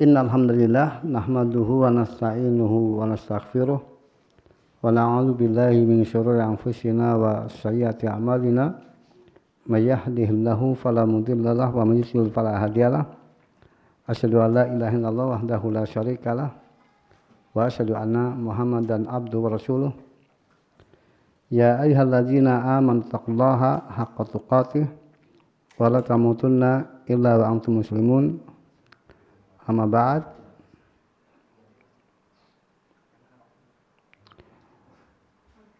Innal hamdalillah nahmaduhu wa nasta'inuhu wa nastaghfiruh wa na'udzu billahi min syururi anfusina wa sayyiati a'malina may yahdihillahu fala mudilla lahu wa may yudlil fala hadiyalah. Asyhadu an la ilaha illallah wahdahu la syarikalah wa asyhadu anna Muhammadan abduhu wa rasuluh. Ya ayyuhalladzina amanu taqullaha haqqa tuqatih wa la tamutunna illa wa antum muslimun. Amma ba'd.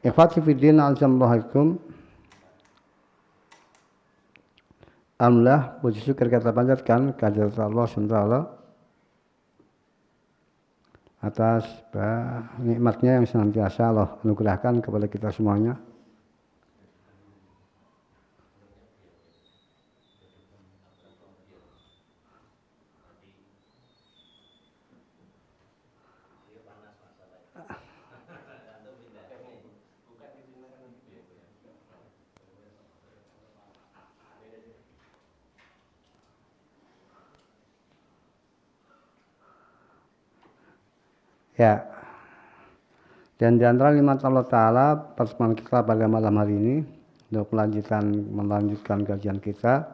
Ikhwati fiddin azamallahaikum. Alhamdulillah, puji syukur kita panjatkan kehadirat Allah SWT atas nikmatnya yang senantiasa Allah anugerahkan kepada kita semuanya. Ya, dan di antara nikmat Allah Ta'ala pertemuan kita pada malam hari ini untuk melanjutkan kajian kita,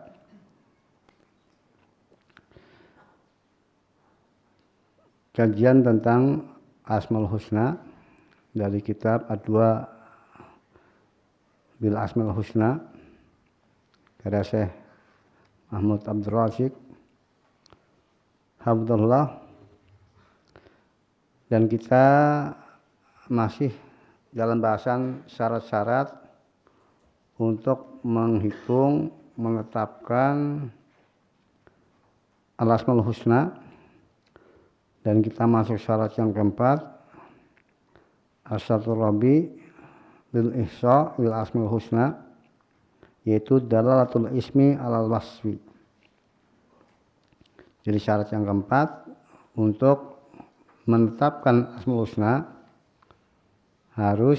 kajian tentang Asmaul Husna dari kitab Adwa bil Asmaul Husna karya Syekh Mahmud Abdul Rasyid Hafizahullah. Dan kita masih dalam bahasan syarat-syarat untuk menghitung, menetapkan Al-Asmaul Husna. Dan kita masuk syarat yang keempat, Asyaratul Rabi lil Ihsa lil Asmaul Husna, yaitu dalalatul ismi alal wasfi. Jadi syarat yang keempat untuk menetapkan Asmaul Husna harus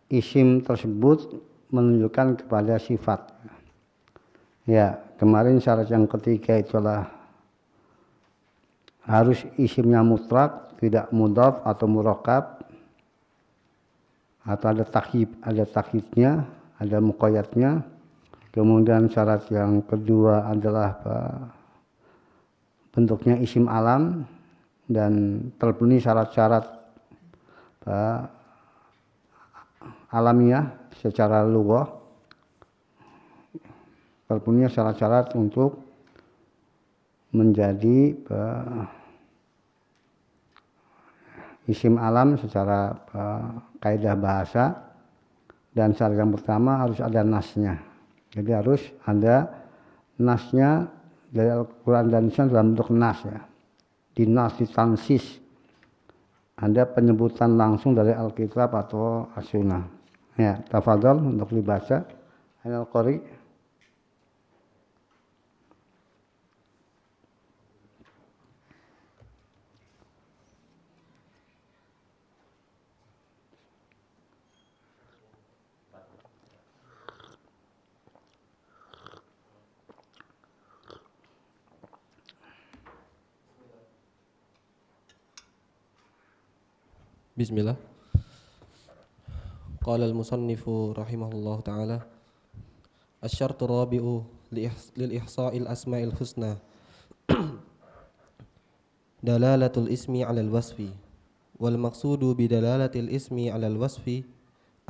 isim tersebut menunjukkan kepada sifat. Ya, kemarin syarat yang ketiga itulah harus isimnya mutlak, tidak mudhaf atau murakkab, atau ada takhidnya, ada muqayyadnya. Kemudian syarat yang kedua adalah bentuknya isim alam dan terpenuhi syarat-syarat alamiah secara lughah, terpenuhi syarat-syarat untuk menjadi isim alam secara kaidah bahasa. Dan syarat yang pertama harus ada nasnya, jadi harus ada nasnya dari Al-Quran dan Sunnah dalam bentuk nas, ya. Di nas, di tansis, ada penyebutan langsung dari Alkitab atau As-Sunnah. Ya, tafadhol untuk dibaca. Al-Qari. Bismillah. Qala al-musannifu rahimahullah ta'ala, asy-syartu rabi'u lil ihsa'il asma'il husna dalalatul ismi 'alal wasfi, wal maqsudu bi dalalatil ismi 'alal wasfi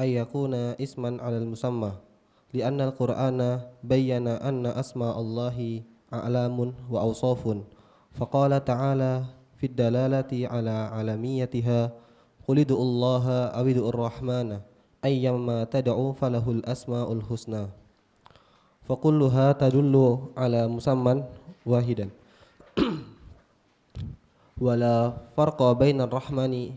ay yakuna isman 'alal musamma, li'anna al-Qur'ana bayyana anna asma'allahi a'lamun wa awsafun, faqala ta'ala fid dalalati 'ala 'alamiyatiha qul ud'ullaha aw ud'ur rahmana ayyamma tad'u falahul asmaul husna, fa kulluha tadullu ala musamman wahidan wala farqa bainar rahmani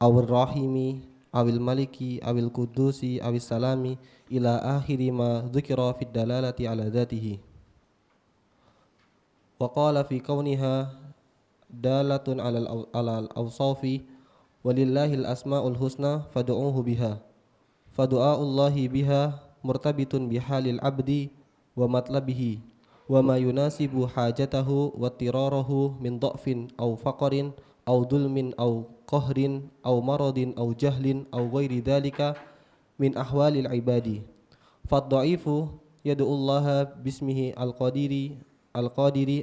awir rahimi awil maliki awil qudusi awis salami ila akhiri ma dzukira fid dalalati ala dzatihi. Wa qala fi kauniha dalatun ala al-awsafi walillahil asmaul husna fad'uuhu biha, fadu'aullahi biha murtabitun bihalil abdi wa matlabihi wa ma yunasibu hajatahu wa tirarahu min dha'fin aw faqrin aw dhulmin aw qahrin aw maradin aw jahlin aw ghairi dhalika min ahwalil ibadi. Fad-dha'ifu yad'ullaha bismihi al-qadiri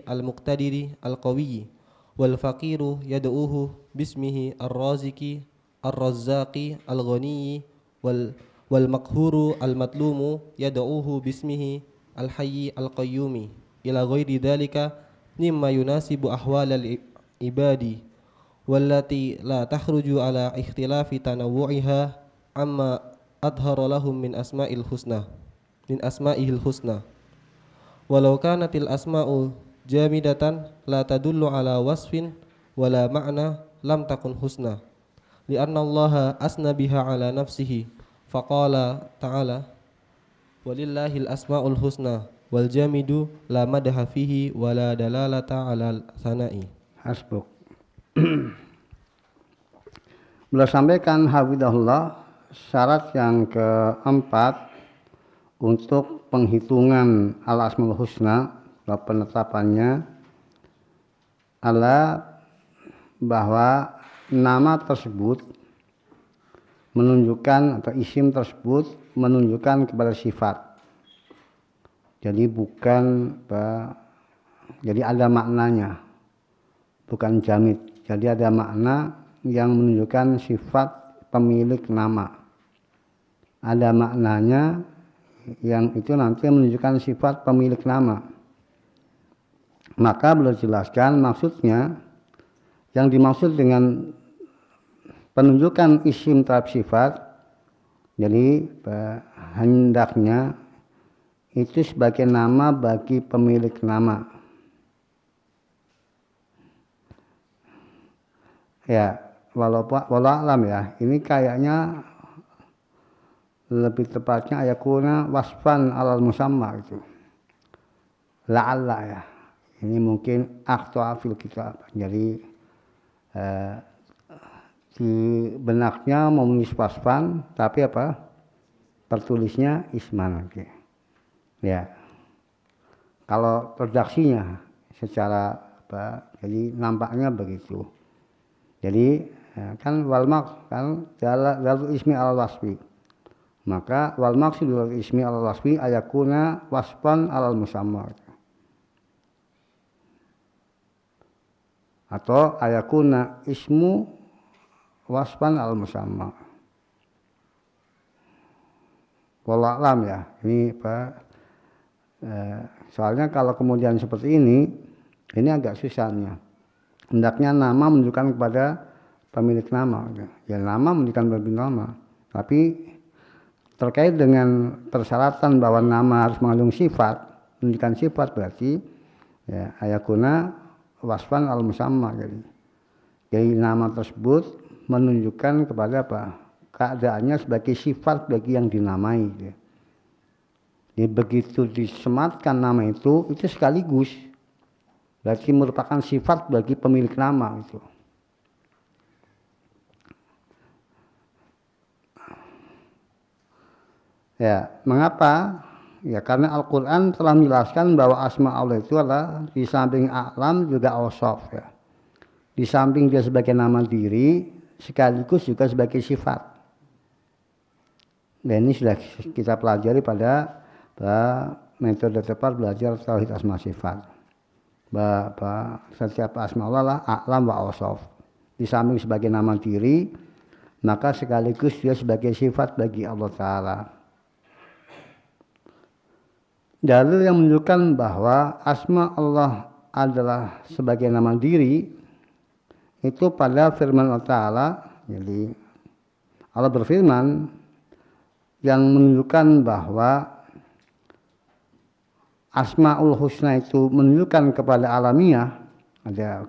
al-muqtadiri al-qawiyyi wal faqiru yad'uhu bismihi ar-raziqi ar-razzaqi al-ghaniyyi wal maqhuru al-matlumu yad'uhu bismihi al-hayyi al-qayyumi ila ghairi dhalika mimma yunasibu ahwalal ibadi wallati la takhruju ala ikhtilafi tanawwu'iha amma adhara lahum min asma'ihil husna walau kanatil asma'u jamidatan la tadullu ala wasfin wala ma'na lam takun husna li'anna allaha asna biha ala nafsihi faqala ta'ala walillahil asma'ul husna wal jamidu la madaha fihi wala dalalata ala sana'i. Hasbuk. Beliau sampaikan hafidahullah syarat yang keempat untuk penghitungan al-asmaul husna atau penetapannya adalah bahwa nama tersebut menunjukkan atau isim tersebut menunjukkan kepada sifat. Jadi jadi ada maknanya, bukan jamid. Jadi ada makna yang menunjukkan sifat pemilik nama. Ada maknanya yang itu nanti menunjukkan sifat pemilik nama. Maka beliau jelaskan maksudnya, yang dimaksud dengan penunjukan isim terhadap sifat, jadi hendaknya itu sebagai nama bagi pemilik nama. Ya, walau alam ya, ini kayaknya lebih tepatnya ayakuna wasfan alal musamma itu. La'alla ya. Ini mungkin akhta fil kitab. Jadi di benaknya mau menulis wasfan tapi tertulisnya isman. Okay. Ya. Kalau redaksinya secara jadi nampaknya begitu. Jadi kan wal maqsud kan dalal ismi al wasfi. Maka wal maqsud dalal ismi al wasfi ayakuna wasfan alal musamma. Atau ayakuna ismu wasfan al musamma. Wallahu alam ya. Ini soalnya kalau kemudian seperti ini agak susahnya. Hendaknya nama menunjukkan kepada pemilik nama. Ya nama menunjukkan pemilik nama. Tapi terkait dengan persyaratan bahwa nama harus mengandung sifat, menunjukkan sifat berarti ya ayakuna wasfan al musamma. Jadi nama tersebut menunjukkan kepada keadaannya sebagai sifat bagi yang dinamai. Jadi begitu disematkan nama itu sekaligus berarti merupakan sifat bagi pemilik nama itu. Ya, mengapa? Ya karena Al-Quran telah menjelaskan bahwa asma Allah itu adalah di samping a'lam juga awsaf ya. Di samping dia sebagai nama diri sekaligus juga sebagai sifat. Dan ini sudah kita pelajari pada metode tepat belajar tauhid asma sifat. Setiap asma Allah lah a'lam wa awsaf. Di samping sebagai nama diri, maka sekaligus dia sebagai sifat bagi Allah Ta'ala. Dalil yang menunjukkan bahwa asma Allah adalah sebagai nama diri itu pada firman Allah Ta'ala. Jadi Allah berfirman yang menunjukkan bahwa Asma'ul Husna itu menunjukkan kepada alamiah,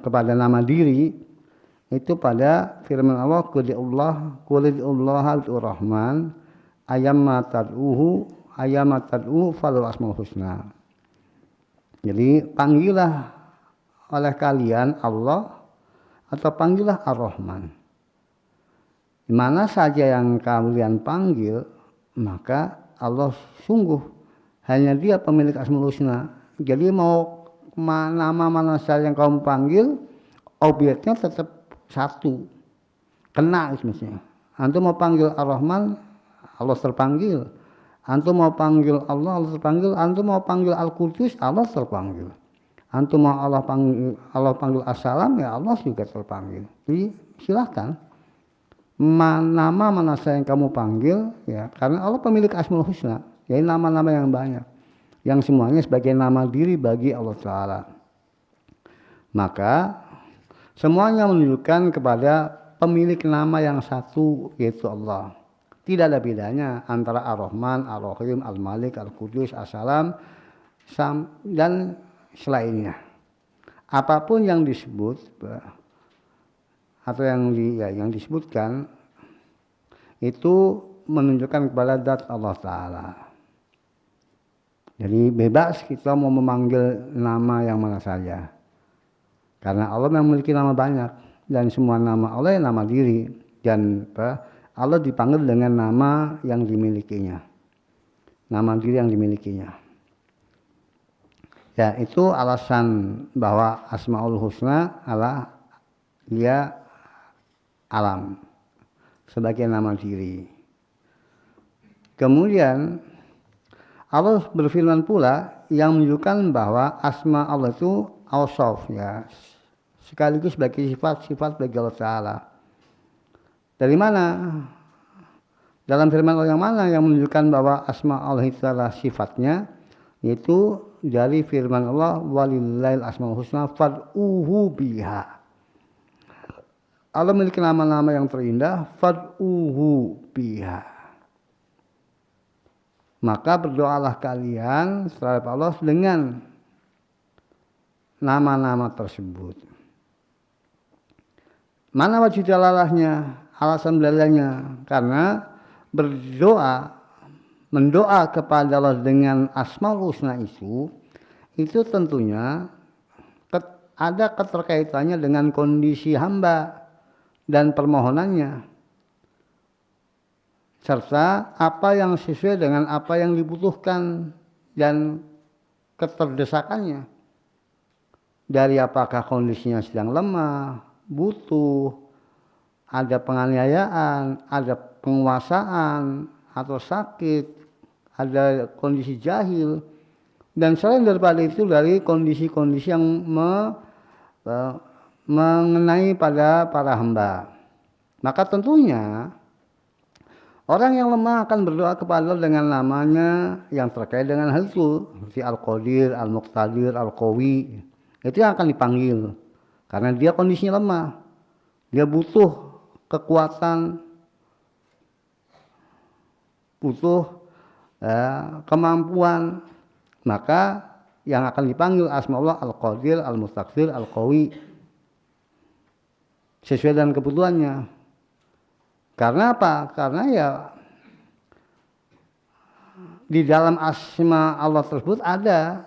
kepada nama diri, itu pada firman Allah, Qulidullah Rahman, ayyamma tad'uhu falul asma'ul husna. Jadi panggillah oleh kalian Allah atau panggillah Ar-Rahman. Di mana saja yang kalian panggil, maka Allah sungguh hanya dia pemilik asmaul husna. Jadi mau nama mana saja yang kamu panggil, objeknya tetap satu, kena misalnya. Antum mau panggil Ar-Rahman, Allah terpanggil. Antum mau panggil Allah, Allah terpanggil. Antum mau panggil Al-Qudus, Allah terpanggil. Antum mau Allah panggil As-Salam, ya Allah juga terpanggil. Jadi silahkan. Nama mana saja yang kamu panggil, ya, karena Allah pemilik Asmaul Husna, jadi nama-nama yang banyak, yang semuanya sebagai nama diri bagi Allah Ta'ala. Maka semuanya menunjukkan kepada pemilik nama yang satu, yaitu Allah. Tidak ada bedanya antara Ar-Rahman, Ar-Rahim, Al-Malik, Al-Qudus, As-Salam, dan selainnya. Apapun yang disebut atau yang disebutkan itu menunjukkan kepada zat Allah Ta'ala. Jadi bebas kita mau memanggil nama yang mana saja, karena Allah memiliki nama banyak, dan semua nama Allah nama diri, dan Allah dipanggil dengan nama yang dimilikinya, nama diri yang dimilikinya. Ya, itu alasan bahwa Asmaul Husna adalah dia alam sebagai nama diri. Kemudian Allah berfirman pula yang menunjukkan bahwa asma Allah itu awsaf, ya, sekaligus sebagai sifat-sifat bagi Allah Ta'ala. Dari mana? Dalam firman Allah yang mana yang menunjukkan bahwa asma Allah itu adalah sifatnya? Yaitu dari firman Allah, walillahil asmaul husna fad'uhu biha. Allah memiliki nama-nama yang terindah, fad'uhu biha. Maka berdoalah kalian terhadap Allah dengan nama-nama tersebut. Mana wajib dalalahnya, alasan dalalnya? Karena mendoa kepada Allah dengan Asmaul Husna itu tentunya ada keterkaitannya dengan kondisi hamba dan permohonannya, serta apa yang sesuai dengan apa yang dibutuhkan dan keterdesakannya. Dari apakah kondisinya sedang lemah, butuh, ada penganiayaan, ada penguasaan, atau sakit, ada kondisi jahil, dan selain daripada itu dari kondisi-kondisi yang mengenai pada para hamba. Maka tentunya orang yang lemah akan berdoa kepada Allah dengan namanya yang terkait dengan hal itu, seperti Al-Qadir, Al-Muqtadir, Al-Qawi. Itu yang akan dipanggil karena dia kondisinya lemah, dia butuh kekuatan, butuh kemampuan. Maka yang akan dipanggil asma Allah Al-Qadir, Al-Mustaqdir, Al-Qawi, sesuai dengan kebutuhannya. Karena apa? Karena ya di dalam asma Allah tersebut ada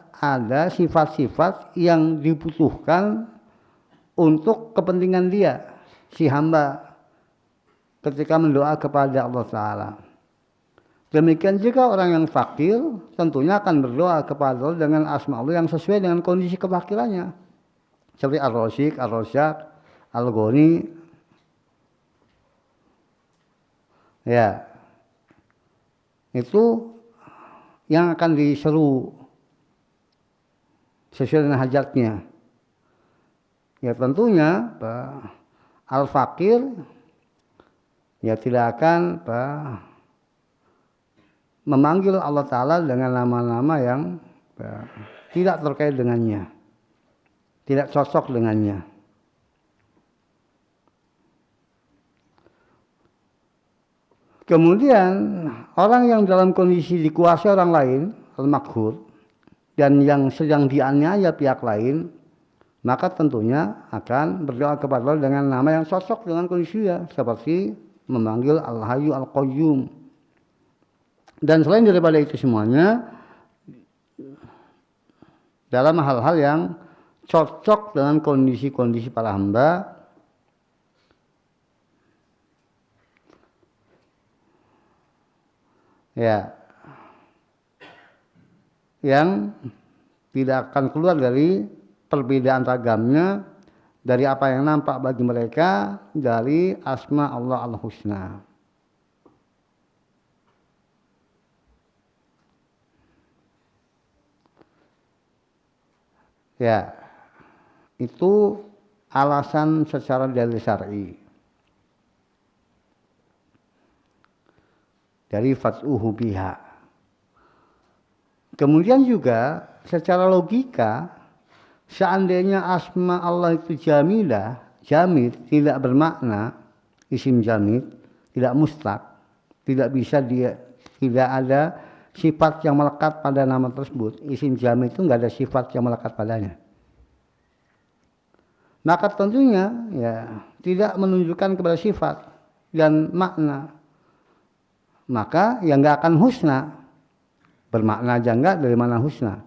sifat-sifat yang dibutuhkan untuk kepentingan dia, si hamba, ketika mendoa kepada Allah Ta'ala. Demikian juga orang yang fakir tentunya akan berdoa kepada Allah dengan asma Allah yang sesuai dengan kondisi kefakirannya, seperti Ar-Rasyid, Ar-Rasyad, Al-Ghani. Ya, itu yang akan diseru sesuai dengan hajatnya. Ya tentunya al-fakir ya tidak akan memanggil Allah Ta'ala dengan nama-nama yang tidak terkait dengannya, tidak cocok dengannya. Kemudian orang yang dalam kondisi dikuasai orang lain, al-makhur, dan yang sedang dianiaya pihak lain, maka tentunya akan berdoa kepada Allah dengan nama yang cocok dengan kondisinya, seperti memanggil Al-Hayyu Al-Qayyum. Dan selain daripada itu semuanya, dalam hal-hal yang cocok dengan kondisi-kondisi para hamba, ya, yang tidak akan keluar dari perbedaan ragamnya dari apa yang nampak bagi mereka dari asma Allah al-husna. Ya, itu alasan secara dalil syar'i dari fat'uhu biha. Kemudian juga secara logika, seandainya asma Allah itu jamilah, jamid tidak bermakna, isim jamid tidak mustak, tidak bisa tidak ada sifat yang melekat pada nama tersebut. Isim jamid itu nggak ada sifat yang melekat padanya. Maka tentunya ya tidak menunjukkan kepada sifat dan makna. Maka ya nggak akan husna. Bermakna aja enggak, dari mana husna?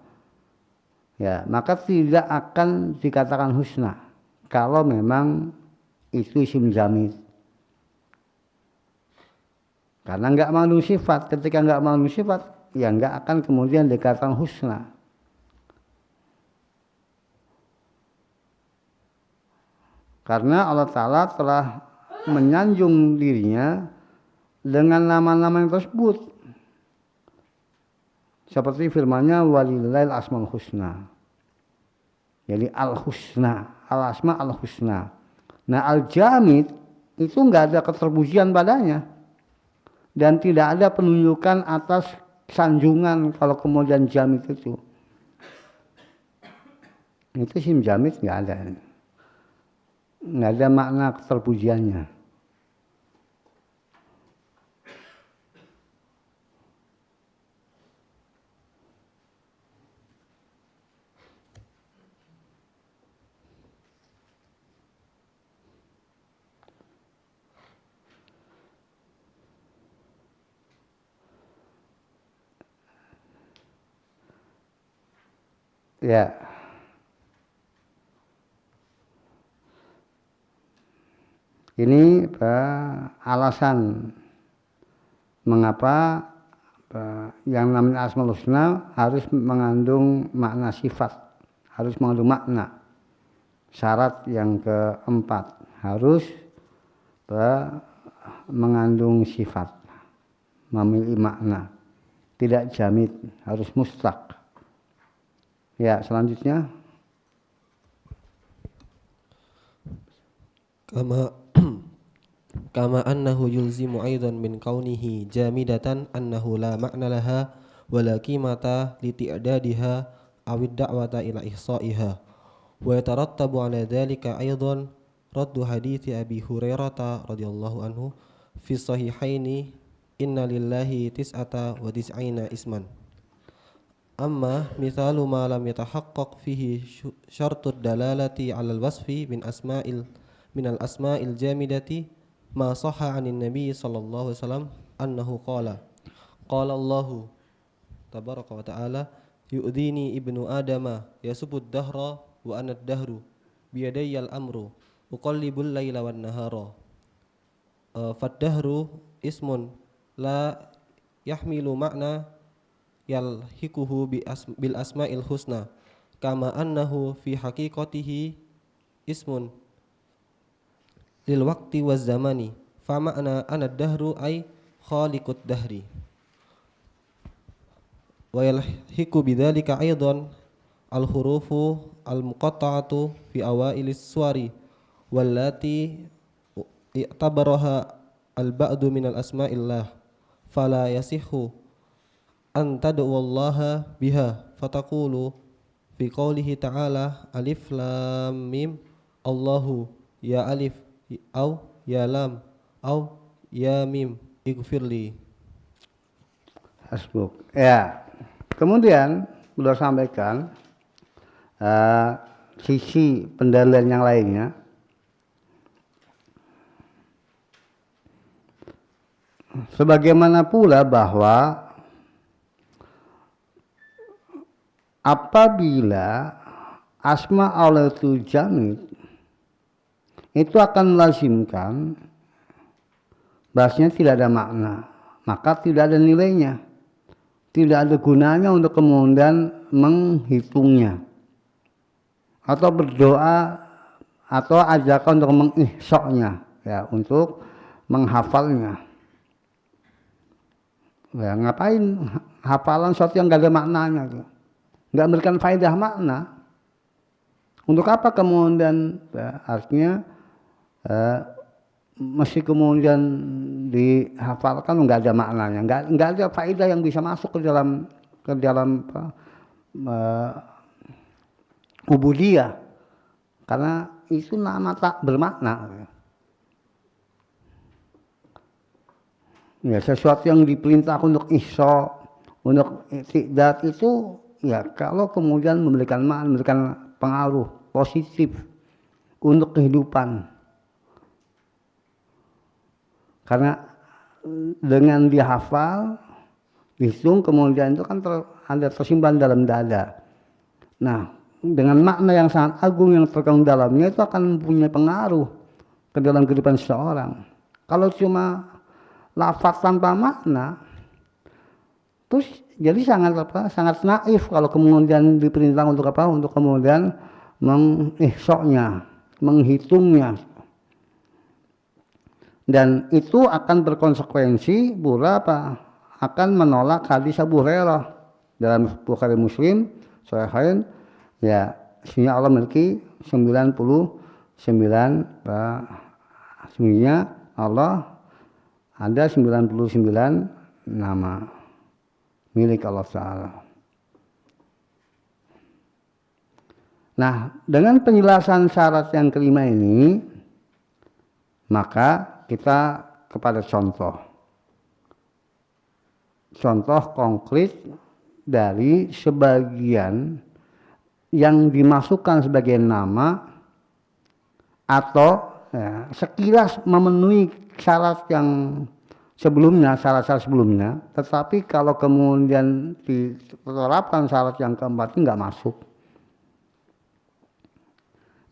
Ya, maka tidak akan dikatakan husna kalau memang itu isim jamid. Karena enggak mengandung sifat. Ketika enggak mengandung sifat, ya enggak akan kemudian dikatakan husna. Karena Allah Ta'ala telah menyanjung dirinya dengan nama-nama yang tersebut. Seperti firman-Nya walillahil asmaul husna. Jadi al-husna, al-asma al-husna. Nah, al-jamid itu enggak ada keterpujian padanya. Dan tidak ada penunjukan atas sanjungan kalau kemudian jamid itu. Itu isim jamid enggak ada. Enggak ada makna keterpujiannya. Ya. Ini alasan mengapa yang namanya Asmaul Husna harus mengandung makna sifat, harus mengandung makna. Syarat yang keempat harus mengandung sifat, memiliki makna, tidak jamid, harus mustak. Ya, selanjutnya. Kama annahu yulzimu aidan min kaunihi jamidatan annahu la ma'na laha wala qimata li ti'dadiha aw ad-da'wata ila ihsa'iha wa yatarattabu 'ala dhalika aidan raddu hadithi Abi Hurairah radhiyallahu anhu fi sahihaini inna lillahi tis'ata wa tis'ina isman. Amma mithalu ma lam yatahaqqaq fihi syartud dalalati 'alal wasfi min al-asma'il jamidati ma sahha 'anin nabiy sallallahu alaihi wasallam annahu qala Allahu tabaraka wa ta'ala yu'dini ibnu adama yasubud dahra wa ana ad-dahru biyadayya al-amru uqallibul laila wan nahara fad-dahru ismun la yahmilu ma'na yalhikuhu bil asma'il husna kama annahu fi haqiqatihi ismun lil waqti waz zamani fa ma'na ana ad-dahru ay khaliqud dahri wa yalhiku bidzalika aidan al hurufu al muqatta'atu fi awailis suwari wallati i'tabaraha al ba'du min al asma'illah fala yasihhu an tad'ullaha biha fataqulu fi qoulihi ta'ala alif lam mim Allahu ya alif au ya lam au ya mim ighfirli. Hasbuk. Ya. Kemudian beliau sampaikan sisi pendalilan yang lainnya. Sebagaimana pula bahwa apabila asma Allah itu jamid, itu akan melazimkan bahasanya tidak ada makna, maka tidak ada nilainya. tidak ada gunanya untuk kemudian menghitungnya atau berdoa atau ajakan untuk mengihsoknya, ya, untuk menghafalnya. Ya, ngapain hafalan sesuatu yang nggak ada maknanya, nggak memberikan faedah makna. Untuk apa kemudian, ya, artinya mesti kemudian dihafalkan nggak ada maknanya, nggak ada faedah yang bisa masuk ke dalam ubudiyah, karena itu nama tak bermakna. Ya, sesuatu yang diperintah untuk ihsa, untuk iktidad itu, ya, kalau kemudian memberikan makna, memberikan pengaruh positif untuk kehidupan. Karena dengan dihafal, dihitung, kemudian itu kan ada tersimpan dalam dada. Nah, dengan makna yang sangat agung yang terkandung dalamnya itu akan mempunyai pengaruh ke dalam kehidupan seseorang. Kalau cuma lafaz tanpa makna, terus jadi sangat naif kalau kemudian diperintah untuk apa? Untuk kemudian mengihsoknya, menghitungnya. Dan itu akan berkonsekuensi pula apa? Akan menolak hadis Abu Hurairah dalam Bukhari Muslim, Sahihain, ya, sesungguhnya Allah memiliki 99, sesungguhnya Allah ada 99 nama milik Allah Ta'ala. Nah, dengan penjelasan syarat yang kelima ini, maka kita kepada contoh konkret dari sebagian yang dimasukkan sebagai nama atau, ya, sekilas memenuhi syarat yang sebelumnya, syarat-syarat sebelumnya, tetapi kalau kemudian diterapkan syarat yang keempat ini nggak masuk.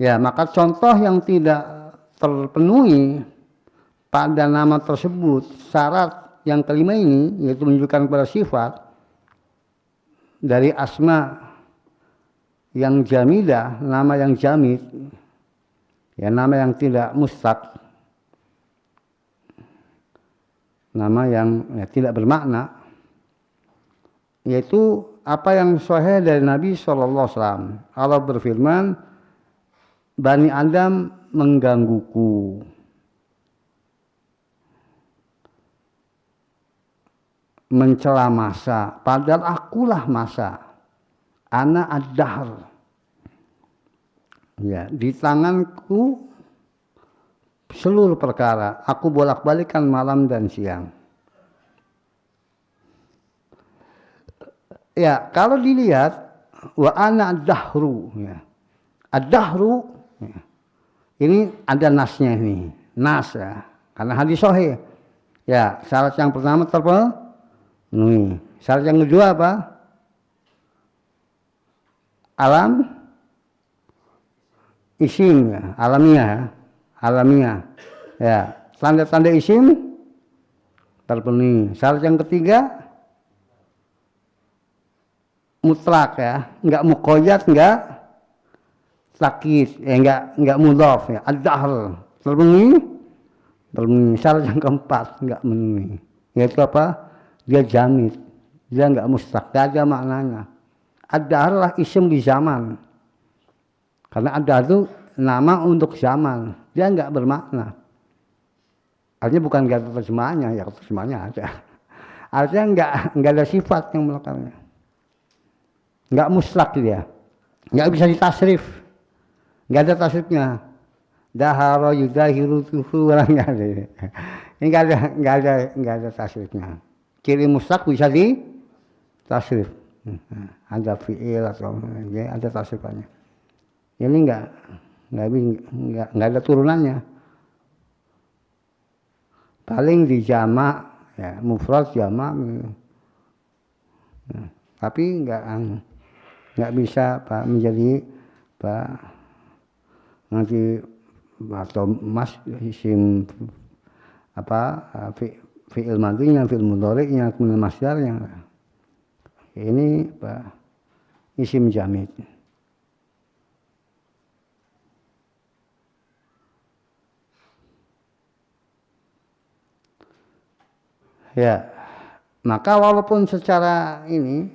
Ya, maka contoh yang tidak terpenuhi pada nama tersebut, syarat yang kelima ini, yaitu menunjukkan kepada sifat dari asma yang jamidah, nama yang jamid, ya, nama yang tidak mustaq, nama yang, ya, tidak bermakna, yaitu apa yang sahih dari Nabi SAW. Allah berfirman, Bani Adam menggangguku, mencela masa, padahal akulah masa. Ana ad-dahr. Ya, di tanganku seluruh perkara, aku bolak-balikan malam dan siang. Ya, kalau dilihat, wa ana ad-dahru, ya. Ad-dahru, ya, ini ada nasnya ini, nas, ya, karena hadis sahih. Ya, syarat yang pertama terpenuhi. Syarat yang kedua apa? Alam isim, ya, alamiah, ya, tanda-tanda isim terpenuhi. Syarat yang ketiga mutlak, ya, enggak muqayyad, enggak takyid, ya, enggak mudhaf, ya, ad-dahr terpenuhi. Syarat yang keempat enggak memenuhi, yaitu apa? Dia jamid, dia enggak mustaq, enggak ada maknanya. Ad-dahr lah isim di zaman, karena ad-dahr itu nama untuk zaman, dia enggak bermakna. Artinya bukan enggak ada terjemahannya, ya terjemahannya ada. Artinya enggak ada sifat yang melakukannya. Enggak mutlak dia, enggak bisa ditasrif, enggak ada tasrifnya. Dahara yudahiru tuhu, orangnya ada. Ini enggak ada tasrifnya. Ciri mutlak bisa ditasrif. Ada fi'il atau, ya, ada tasrifannya. Ini enggak ada turunannya. Paling di jamak, ya, mufrad jamak. Nah, tapi enggak bisa Pak menjadi Pak nanti atau mas isim apa fi'il madhinya, fi'il mudhari'nya, kemudian masdarnya. Ini isim jamid. Ya, maka walaupun secara ini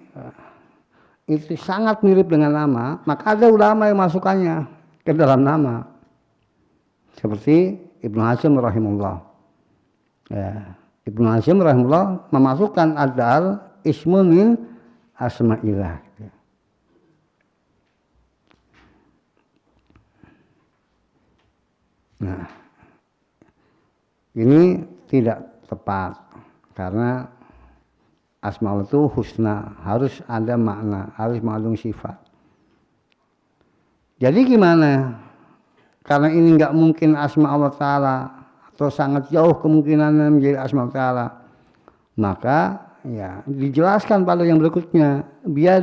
itu sangat mirip dengan nama, maka ada ulama yang masukkannya ke dalam nama. Seperti Ibnu Hazm rahimahullah. Ya, Ibnu Hazm rahimahullah memasukkan ad-dahr ismun min asma'illah. Nah, ini tidak tepat karena asmaul itu husna, harus ada makna, harus mengandung sifat. Jadi gimana? Karena ini nggak mungkin asma Allah Ta'ala atau sangat jauh kemungkinan menjadi asma Allah Ta'ala, maka ya dijelaskan pada yang berikutnya, biar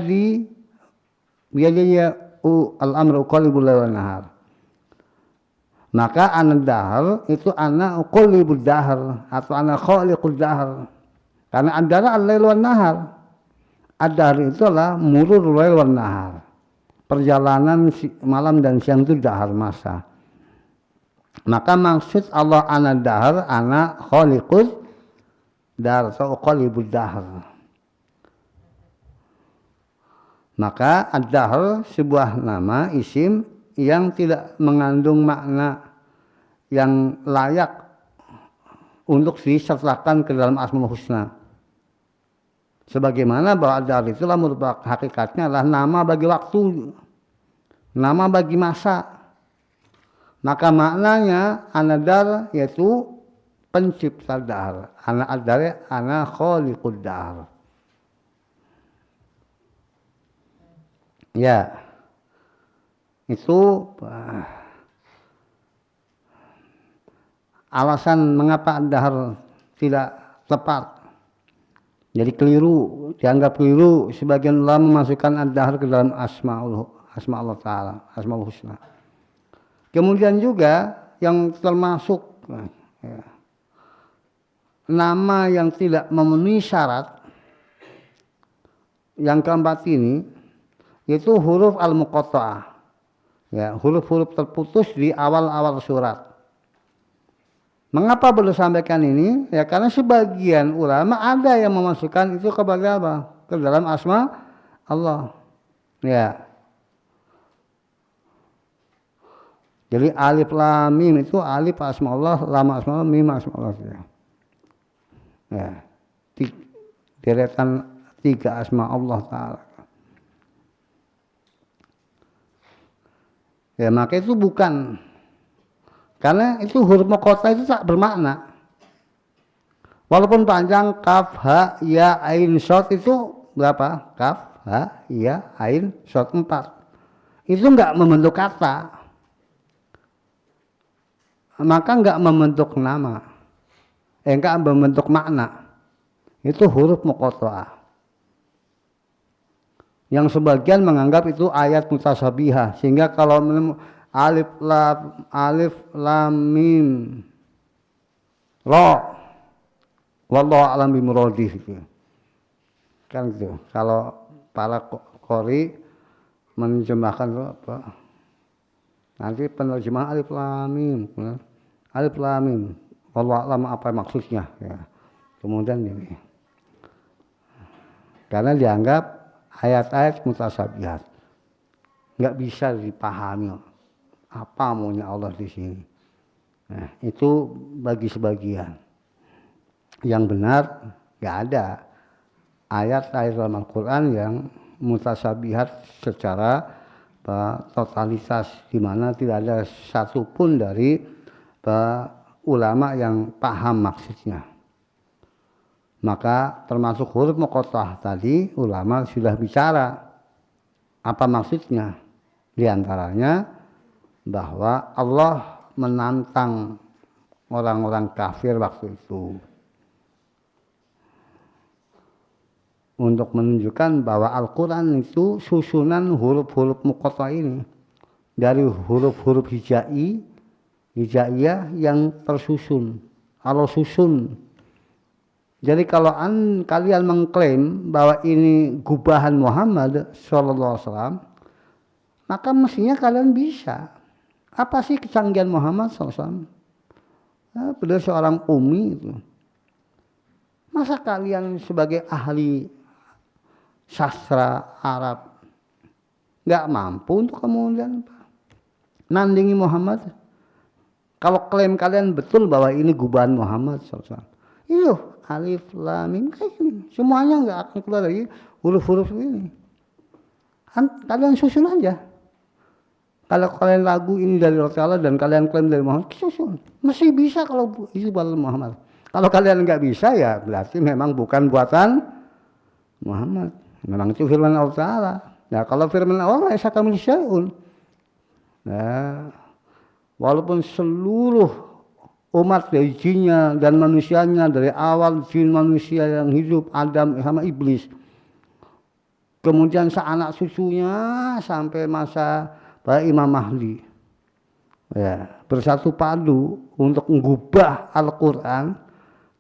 dia al-amru qalibul lail wan nahar. Maka ana dahr itu ana qalibud dahr atau ana khaliqud dahr. Karena antara al-lail wan nahar. Ad-dahr itu adalah murur lail wan nahar. Perjalanan malam dan siang itu dahr masa. Maka maksud Allah ana dahr, ana khaliqud dahr atau qalibud dahr. Maka ad-dahr sebuah nama isim yang tidak mengandung makna yang layak untuk disertakan ke dalam asmaul husna. Sebagaimana bahwa ad-dahr itulah merupakan hakikatnya adalah nama bagi waktu, nama bagi masa. Maka maknanya an-dahr yaitu pencipta dahr. Ana ad-dahr, ana khaliqud dahr. Ya. Itu alasan mengapa ad-dahr tidak tepat. Jadi keliru, dianggap keliru sebagian ulama memasukkan ad-dahr ke dalam asma Allah Ta'ala, asmaul husna. Kemudian juga yang termasuk ya, nama yang tidak memenuhi syarat yang keempat ini yaitu huruf al-muqatta'ah. Ya, huruf-huruf terputus di awal-awal surat. Mengapa perlu sampaikan ini? Ya karena sebagian ulama ada yang memasukkan itu kepada apa? Ke dalam asma Allah. Ya. Jadi alif lam mim itu alif asma Allah, lam asma Allah, mim asma Allah. Ya. Deretan 3 asma Allah Ta'ala. Ya maka itu bukan, karena itu huruf muqatta'ah itu tak bermakna. Walaupun panjang kaf, ha, ya, ain, shad itu berapa? Kaf, ha, ya, ain, shad 4. Itu enggak membentuk kata. Maka enggak membentuk nama. Enggak membentuk makna. Itu huruf muqatta'ah. Yang sebagian menganggap itu ayat mutasabihah, sehingga kalau alif lam mim ra wallahu a'lam bimuradih gitu. Kan gitu. Kalau para qori menerjemahkan itu apa? Nanti penerjemah alif lam mim wallahu a'lam apa maksudnya ya. Kemudian ini. Karena dianggap ayat-ayat mutasabihat, nggak bisa dipahami apa maunya Allah di sini. Nah, itu bagi sebagian. Yang benar nggak ada ayat-ayat dalam Al-Quran yang mutasabihat secara totalitas, di mana tidak ada satupun dari ulama yang paham maksudnya. Maka termasuk huruf muqatta'ah tadi ulama sudah bicara apa maksudnya. Di antaranya bahwa Allah menantang orang-orang kafir waktu itu untuk menunjukkan bahwa Al-Quran itu susunan huruf-huruf muqatta'ah ini dari huruf-huruf hijaiyah yang tersusun. Kalau susun Jadi kalau kalian mengklaim bahwa ini gubahan Muhammad Sallallahu Alaihi Wasallam, maka mestinya kalian bisa. Apa sih kecanggihan Muhammad Sallallahu Alaihi Wasallam? Beliau seorang ummi itu. Masa kalian sebagai ahli sastra Arab nggak mampu untuk kemudian nandingi Muhammad? Kalau klaim kalian betul bahwa ini gubahan Muhammad SAW, itu alif lam mim kayak gini, semuanya nggak akan keluar dari huruf-huruf ini. Kalian susun aja. Kalau kalian lagu ini dari Allah Ta'ala dan kalian klaim dari Muhammad, susun. Masih bisa kalau itu buatan Muhammad. Kalau kalian nggak bisa ya berarti memang bukan buatan Muhammad. Memang itu firman Allah Ta'ala. Nah kalau firman Allah ya sakamil syai'un. Nah, walaupun seluruh umat dari jinnya dan manusianya dari awal jin manusia yang hidup Adam sama iblis, kemudian seanak cucunya sampai masa Pak Imam Mahdi, ya bersatu padu untuk mengubah Al-Quran.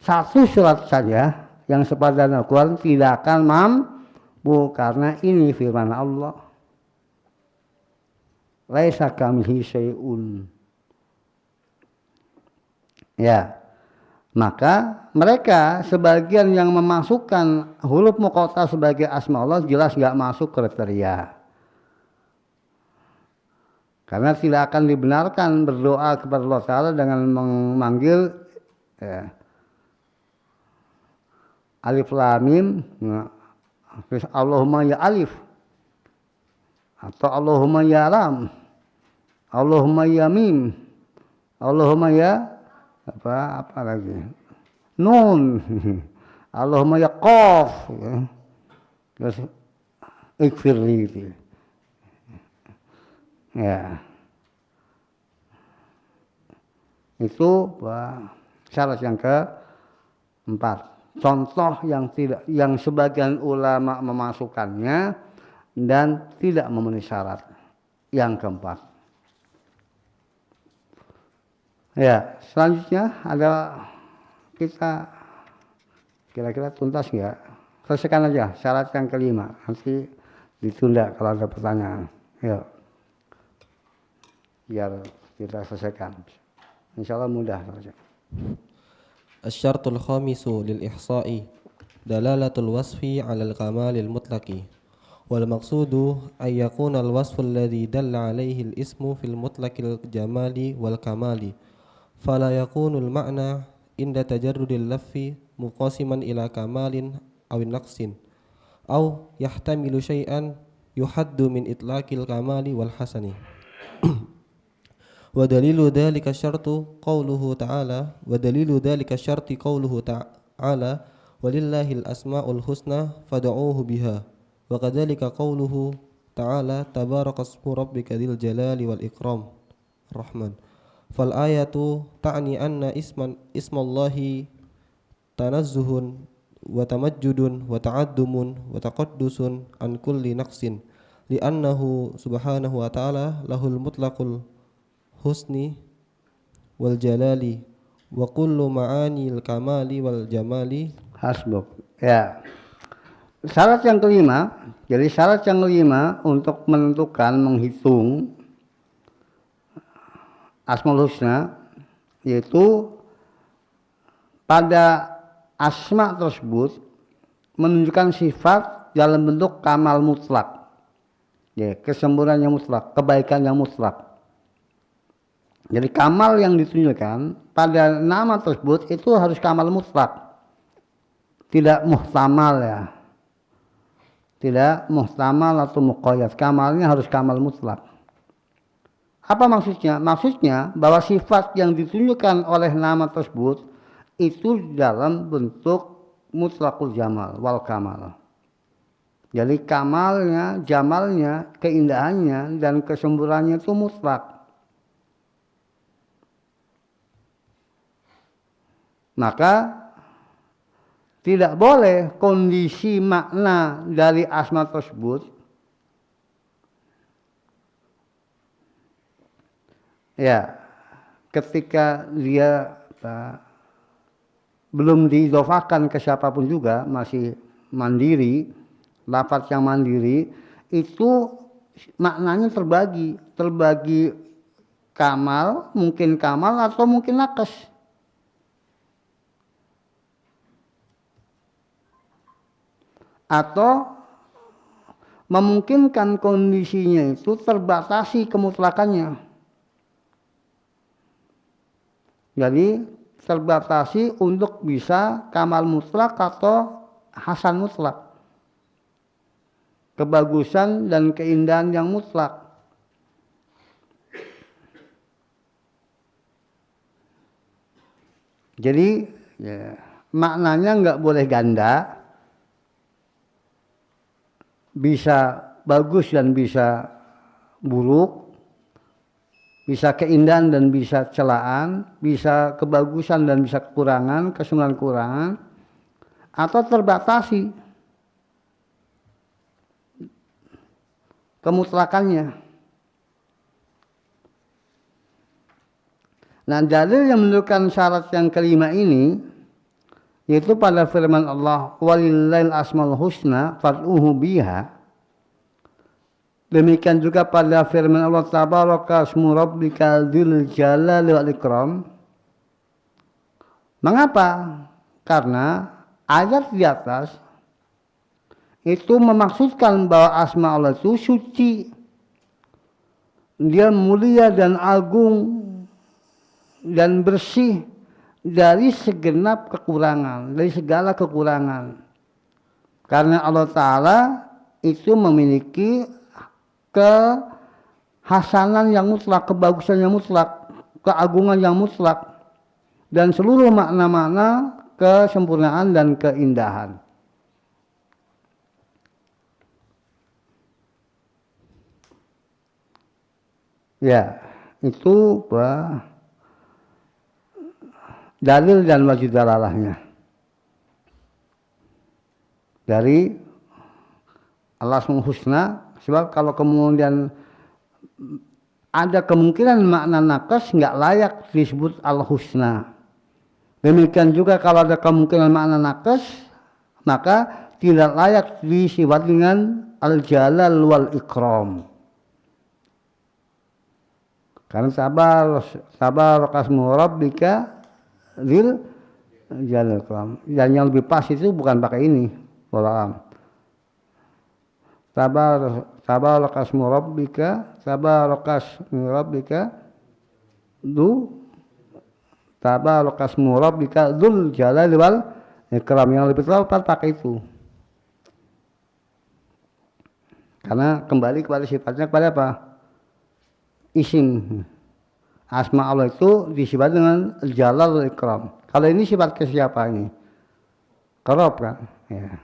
Satu surat saja yang sepadan Al-Quran tidak akan mampu karena ini firman Allah. Laisa kamitslihi syai'un. Ya, maka mereka sebagian yang memasukkan huruf muqatta sebagai asma Allah jelas nggak masuk kriteria. Karena tidak akan dibenarkan berdoa kepada Allah Ta'ala dengan memanggil alif lam mim, Allahumma ya alif, atau Allahumma ya lam, Allahumma ya mim, Allahumma ya apa lagi, nun, Allahumma ya qaf, ya. Terus ikfirli gitu. Ya, itu syarat yang keempat. Contoh yang sebagian ulama memasukkannya dan tidak memenuhi syarat. Yang keempat. Ya, selanjutnya ada kita kira-kira tuntas nggak? Selesaikan aja syarat yang kelima. Nanti ditunda kalau ada pertanyaan. Yuk. Biar kita selesaikan. Insyaallah mudah saja. Asy-syartul khamisu lil ihsa'i dalalatul wasfi 'alal kamalil mutlaqi wal maqsudu ay yakuna al wasfu alladhi dalla 'alaihi al ismu fil mutlaqil jamali wal kamali fala yakunu al ma'na inda tajarrudil lafzi muqasiman ila kamalin aw naqsin aw yahtamilu syai'an yuhaddu min itlaqil kamali wal hasani. ودليل ذلك الشرط قوله تعالى ولله الأسماء الحسنى فادعوه بها وكذلك قوله تعالى تبارك اسم ربك ذي الجلال والإكرام الرحمن فالآية تعني أن اسم الله تنزه وتمجد وتعدم وتقدس عن كل نقص لأنه سبحانه وتعالى له المطلق husni wal jalali wa kullu ma'anil kamali wal jamali hasbuk. Ya. Syarat yang kelima, jadi syarat yang kelima untuk menentukan menghitung Asmaul Husna yaitu pada asma tersebut menunjukkan sifat dalam bentuk kamal mutlak. Ya, kesempurnaan yang mutlak, kebaikan yang mutlak. Jadi kamal yang ditunjukkan pada nama tersebut itu harus kamal mutlak. Tidak muhtamal ya. Tidak muhtamal atau muqayyad. Kamalnya harus kamal mutlak. Apa maksudnya? Maksudnya bahwa sifat yang ditunjukkan oleh nama tersebut itu dalam bentuk mutlakul jamal wal kamal. Jadi kamalnya, jamalnya, keindahannya dan kesempurnaannya itu mutlak. Maka tidak boleh kondisi makna dari asma tersebut ya ketika dia belum diidofakan ke siapapun juga, masih mandiri, lafaz yang mandiri, itu maknanya terbagi kamal, mungkin kamal atau mungkin nakes. Atau memungkinkan kondisinya itu terbatasi kemutlakannya. Jadi terbatasi untuk bisa kamal mutlak atau hasan mutlak. Kebagusan dan keindahan yang mutlak. Jadi ya, maknanya nggak boleh ganda, bisa bagus dan bisa buruk, bisa keindahan dan bisa celaan, bisa kebagusan dan bisa kekurangan, kesempurnaan kurangan, atau terbatasi kemutlakannya. Nah, dalil yang menunjukkan syarat yang kelima ini yaitu pada firman Allah, walillahil asmaul husna fad'uhu biha. Demikian juga pada firman Allah, tabaraka asmu rabbika dzul jalali wal ikram. Mengapa? Karena ayat di atas itu memaksudkan bahwa asma Allah itu suci, dia mulia dan agung dan bersih dari segenap kekurangan, dari segala kekurangan. Karena Allah Ta'ala itu memiliki kehasanan yang mutlak, kebagusan yang mutlak, keagungan yang mutlak, dan seluruh makna-makna kesempurnaan dan keindahan. Ya, itu dalil dan wajib dalalahnya dari Al-Asmaul Husna. Sebab kalau kemudian ada kemungkinan makna nakes, nggak layak disebut Al-Husna. Demikian juga kalau ada kemungkinan makna nakes, maka tidak layak disifat dengan Al-Jalal wal Ikram. Karena sabar kasmu rabbika dzil jalal ikram. Dan yang lebih pas itu bukan pakai ini. Wallahu tabarakasmu rabbika dzul jalali wal ikram. Yang lebih tepat pakai itu. Karena kembali kepada sifatnya, kepada apa? Isim. Asma Allah itu disifat dengan jalal wal ikram. Kalau ini sifat ke siapa ini? Qarab kan? Ya.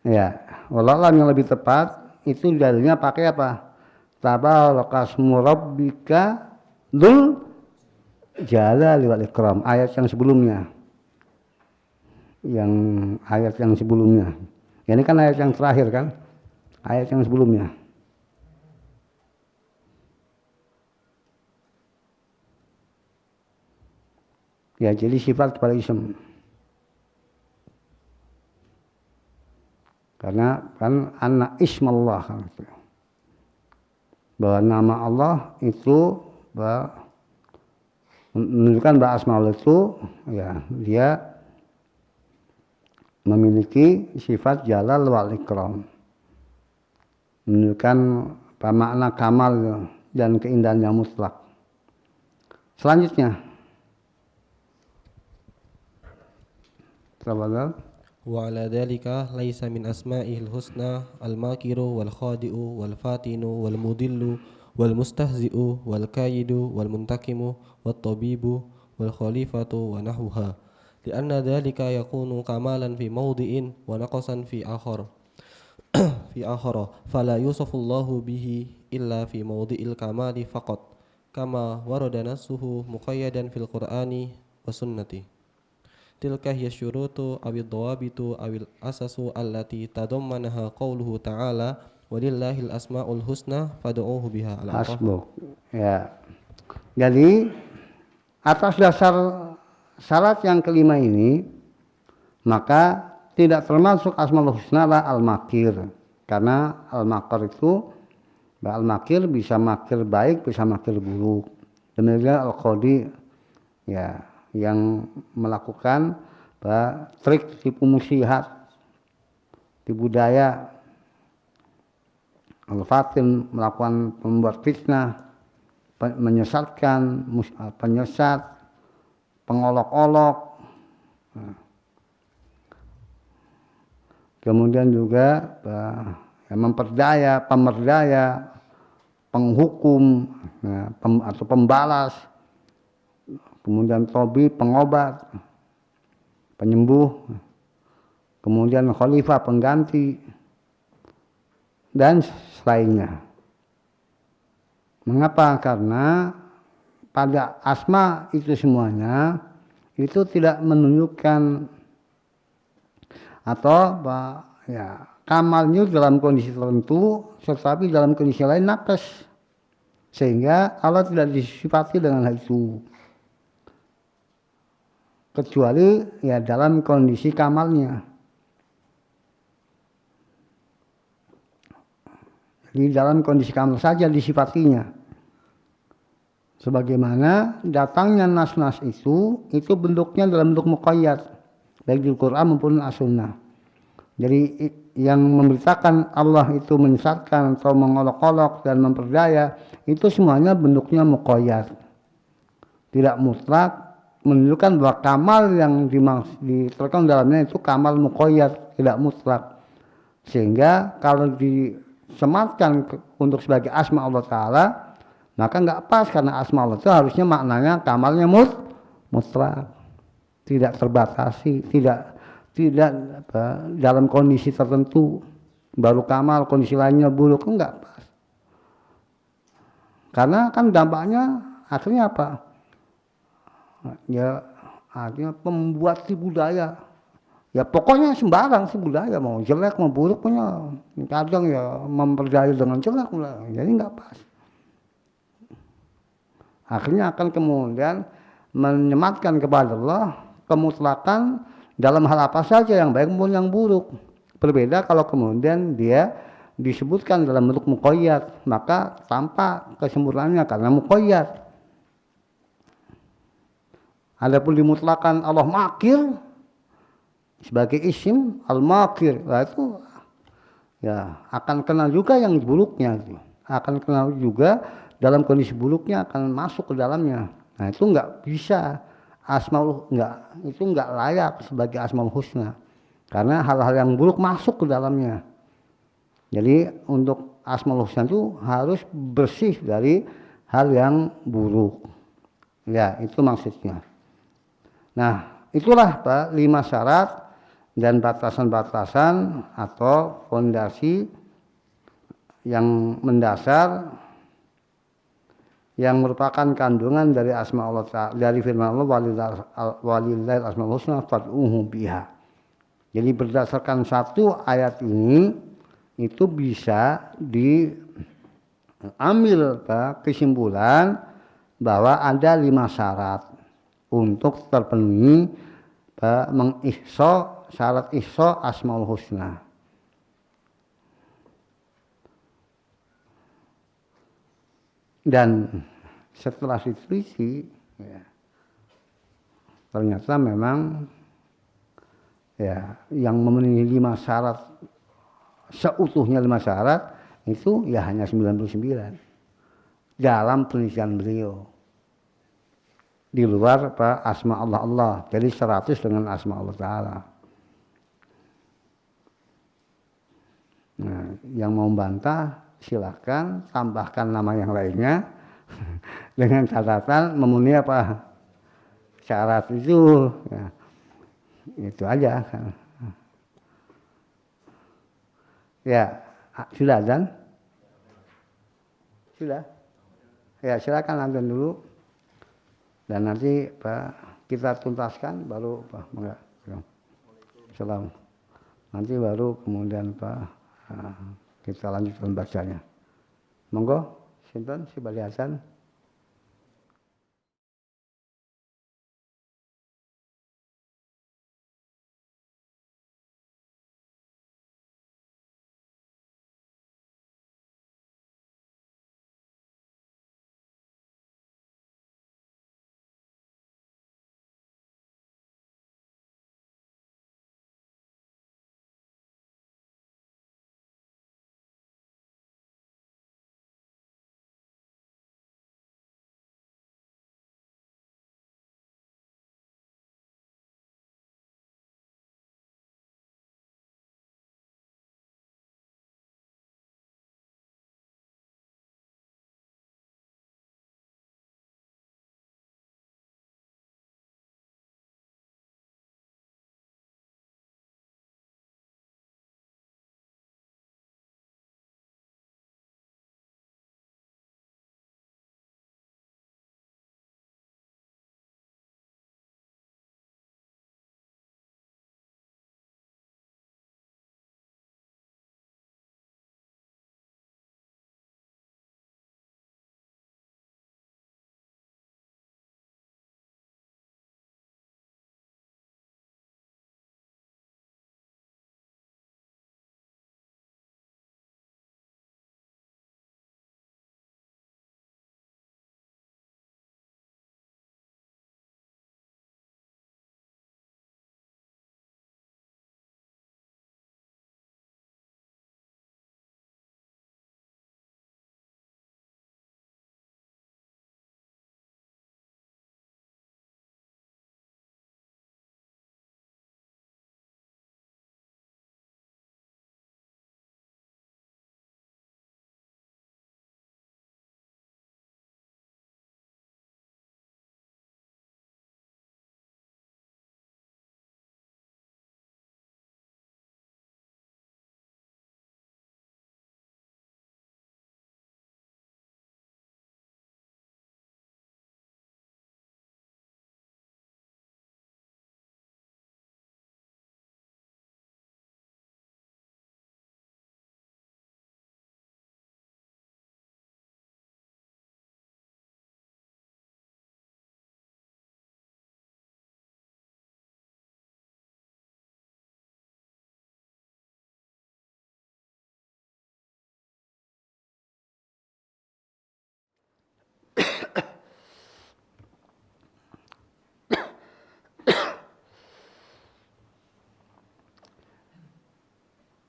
Ya, wallahualam yang lebih tepat itu dalilnya pakai apa? Tabarakasmu rabbika dzul jalali wal ikram. Ayat yang sebelumnya. Ayat yang sebelumnya. Ya, ini kan ayat yang terakhir kan? Ayat yang sebelumnya. Ya, jadi sifat kepada isim. Karena kan anak ismallah kan, bahwa nama Allah itu menunjukkan bahwa asma Allah itu ya dia memiliki sifat jalal wal ikram, menunjukkan makna kamal dan keindahan yang mutlak. Selanjutnya, tafadhal. Wa ala dhalika laisa min asma'ihil husna al-makiru wal khadi'u wal fatinu wal mudillu wal mustahzi'u wal kayidu wal muntakimu wat tabibu wal khalifatu wa nahwuha. Lianna dhalika yakunu kamalan fi mawdi'in wa naqasan fi akhar. Fi akhara fala yusafullahu bihi illa fi mawdi'il kamali faqat kama warada nasuhu muqayyadan fil qur'ani wa sunnati. Tilka hiya syurutu awid dawabitu awil asasu allati tadammanaha qawluhu ta'ala walillahil asma'ul husna fad'uuhu biha. Hasbuk. Ya. Jadi atas dasar syarat yang kelima ini, maka tidak termasuk Asmaul Husna lah al-makir. Karena al-makir itu, al-makir bisa makir baik, bisa makir buruk. Demikian al-qadi, ya, yang melakukan trik tipu muslihat, tipu daya, al-fatin melakukan membuat fitnah, menyesatkan, penyesat, pengolok-olok, kemudian juga memperdaya, pemerdaya, penghukum, atau pembalas, kemudian tobi, pengobat, penyembuh, kemudian khalifah, pengganti, dan selainnya. Mengapa? Karena pada asma itu semuanya itu tidak menunjukkan atau ya, kamalnya dalam kondisi tertentu, tetapi dalam kondisi lain naqas, sehingga Allah tidak disifati dengan hal itu, kecuali ya dalam kondisi kamalnya. Di dalam kondisi kamal saja disifatinya. Sebagaimana datangnya nas-nas itu bentuknya dalam bentuk muqayyad, baik di Quran maupun as-sunnah. Jadi yang memberitakan Allah itu menyesatkan atau mengolok-olok dan memperdaya, itu semuanya bentuknya muqayyad. Tidak mutlak, menunjukkan bahwa kamal yang diterangkan dalamnya itu kamal muqayyad, tidak mutlak. Sehingga kalau disematkan untuk sebagai asma Allah Ta'ala, maka nggak pas, karena asma Allah itu harusnya maknanya kamalnya mutlak, tidak terbatasi, tidak dalam kondisi tertentu baru kamal, kondisi lainnya buruk, enggak pas. Karena kan dampaknya akhirnya apa? Ya artinya pembuat tipu daya. Ya pokoknya sembarang sih budaya, mau jelek mau buruk punya, kadang ya memperdaya dengan jelek, jadi enggak pas. Akhirnya akan kemudian menyematkan kepada Allah kemutlakan dalam hal apa saja, yang baik maupun yang buruk. Berbeda kalau kemudian dia disebutkan dalam bentuk muqayyad, maka tampak kesempurnaannya karena muqayyad. Adapun dimutlakan Allah makir sebagai isim al-makir, itu ya akan kenal juga yang buruknya, akan kenal juga dalam kondisi buruknya akan masuk ke dalamnya. Nah itu enggak bisa, asmaul itu enggak layak sebagai asmaul husna, karena hal-hal yang buruk masuk ke dalamnya. Jadi untuk asmaul husna itu harus bersih dari hal yang buruk. Ya itu maksudnya. Nah itulah Pak 5 syarat dan batasan-batasan atau fondasi yang mendasar, yang merupakan kandungan dari asma Allah Ta'ala, dari firman Allah, walillahil asmaul husna fad'uhu biha. Jadi berdasarkan satu ayat ini itu bisa diambil kesimpulan bahwa ada 5 syarat untuk terpenuhi mengihsa syarat ihsa asmaul husna. Dan setelah diteliti, ya, ternyata memang ya yang memenuhi 5 syarat seutuhnya 5 syarat itu ya hanya 99 dalam penelitian beliau. Di luar asma Allah, jadi 100 dengan asma Allah Ta'ala. Nah, yang mau bantah silakan tambahkan nama yang lainnya dengan catatan memenuhi apa syarat itu. Ya, itu aja. Ya, sudah dan sudah. Ya silakan nonton dulu dan nanti kita tuntaskan baru enggak. Salam. Nanti baru kemudian kita lanjutkan bacanya. Monggo, sinten si Bali Hasan.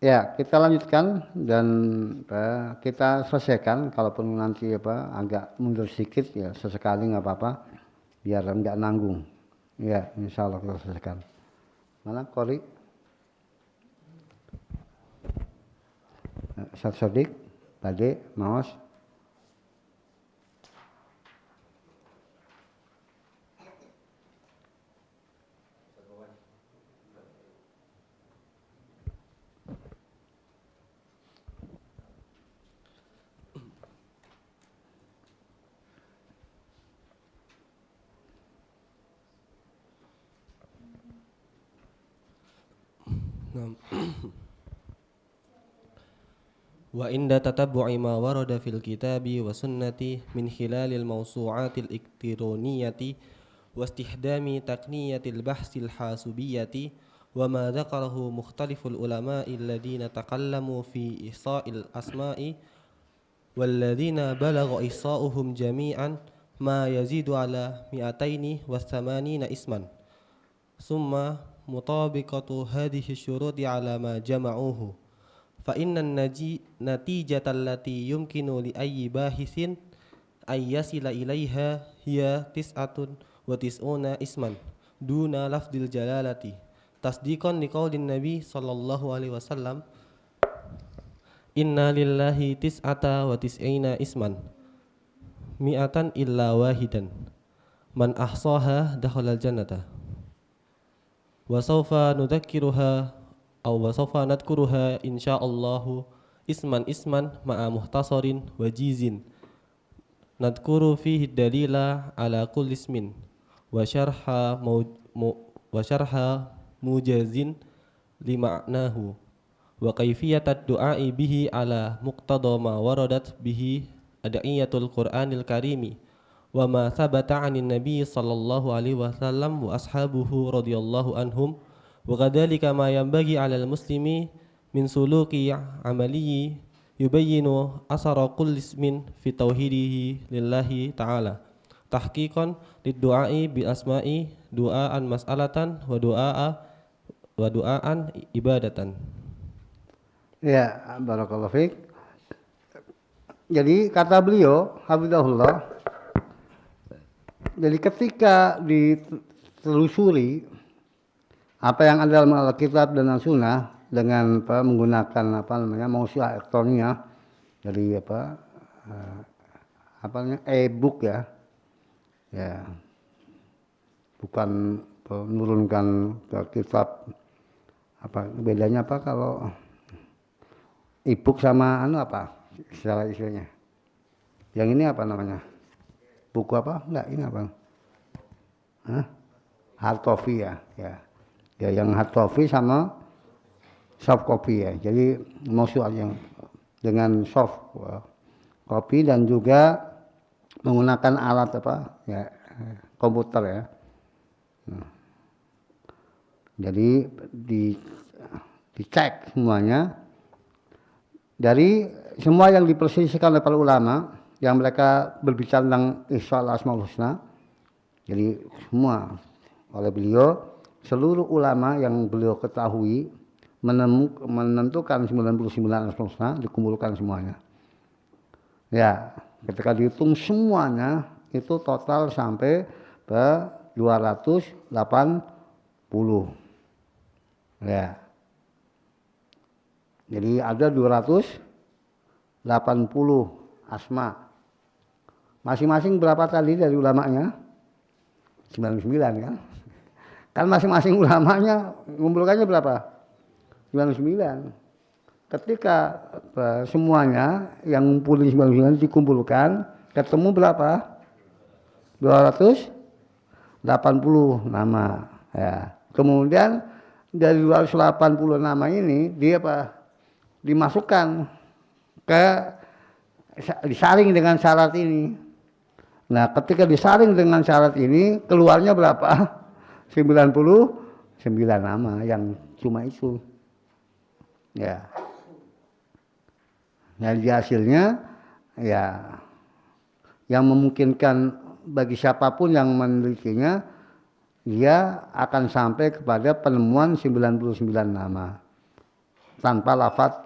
Ya, kita lanjutkan dan kita selesaikan. Kalaupun nanti agak mundur sedikit ya sesekali nggak apa-apa, biar nggak nanggung. Ya, insya Allah kita selesaikan. Mana Kori? Ustaz Sodik, Bade, Maos. Naam. Wa inda tatabbu'i ma warada fil kitabi wa sunnati min khilalil mawsu'atil elektroniyati wa istihdami taqniyatil bahsil hasubiyyati wa ma dzakarahu mukhtaliful ulama'i alladhina taqallamu fi ihsa'il asma'i walladhina balagha ihsa'uhum jami'an ma yazidu ala mi'ataini wa thamanina isman summa mutabiqatu hadhihi syuruti ala ma jama'uhu fa innan natijata allati yumkinu li ayyi bahisin ay yasila ilaiha hiya tis'atun wa tis'una isman duna lafdil jalalati tasdiqan liqaulin nabi sallallahu alaihi wasallam inna lillahi tis'ata wa tis'ina isman mi'atan illa wahidan man ahsaha dakhalal jannata wa sawfa nudzakiruha wa sawfa nadkuruha insyaallahu isman ma'a muhtasarin wa jizin nadkuru fihi dalila ala kulli ismin wa syarha mujazin li ma'nahu wa kaifiyatat du'a'i bihi ala muqtada ma waradat bihi ad'iyatul qur'anil karimi wa ma thabata 'anin nabiy sallallahu alaihi wasallam wa ashabuhu radhiyallahu anhum wa kadzalika ma yanbaghi 'alal muslimi min suluki amaliyi yubayyinu asara kulli ismin fi tauhidihi lillahi ta'ala tahqiqan lid-du'a'i bil asma'i du'aan mas'alatan wa du'aan ibadatan. Ya, barakallahu fiik. Jadi kata beliau, hafizahullah, jadi ketika ditelusuri apa yang ada dalam Alkitab dan Al-Sunnah dengan menggunakan mausu'ah elektroniknya, jadi e-book ya, bukan menurunkan ke kitab. Apa bedanya kalau e-book sama istilahnya? Yang ini apa namanya? Buku apa? Enggak, ini apa? Hard copy ya. Ya, yang hard copy sama soft copy ya. Jadi maksud yang dengan soft copy dan juga menggunakan alat komputer ya. Jadi dicek semuanya dari semua yang diperselisihkan oleh para ulama yang mereka berbicara tentang ihsa'ul asmaul husna. Jadi semua oleh beliau, seluruh ulama yang beliau ketahui menentukan 99 asmaul husna, dikumpulkan semuanya. Ya, ketika dihitung semuanya itu total sampai ke 280. Ya. Jadi ada 280 asma. Masing-masing berapa tadi dari ulamanya? 99 kan? Kan masing-masing ulamanya mengumpulkannya berapa? 99. Ketika semuanya yang ngumpulin 99 dikumpulkan, ketemu berapa? 280 nama. Ya. Kemudian dari 280 nama ini dia dimasukkan disaring dengan syarat ini. Nah, ketika disaring dengan syarat ini keluarnya berapa? 99 nama yang cuma itu. Ya. Jadi hasilnya ya yang memungkinkan bagi siapapun yang menelitinya, dia akan sampai kepada penemuan 99 nama. tanpa lafadz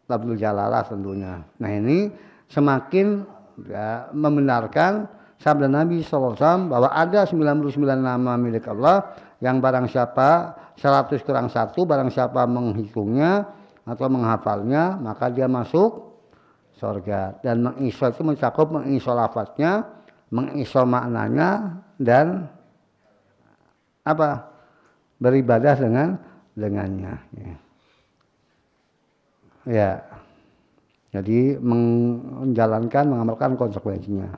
lafzul jalalah tentunya. Nah ini semakin ya, membenarkan sabda Nabi SAW bahwa ada 99 nama milik Allah yang barang siapa 100 kurang 1 barang siapa menghitungnya atau menghafalnya maka dia masuk surga. Dan mengiso itu mencakup mengiso lafadznya, mengiso maknanya dan apa? Beribadah dengannya. Ya. Jadi mengamalkan konsekuensinya.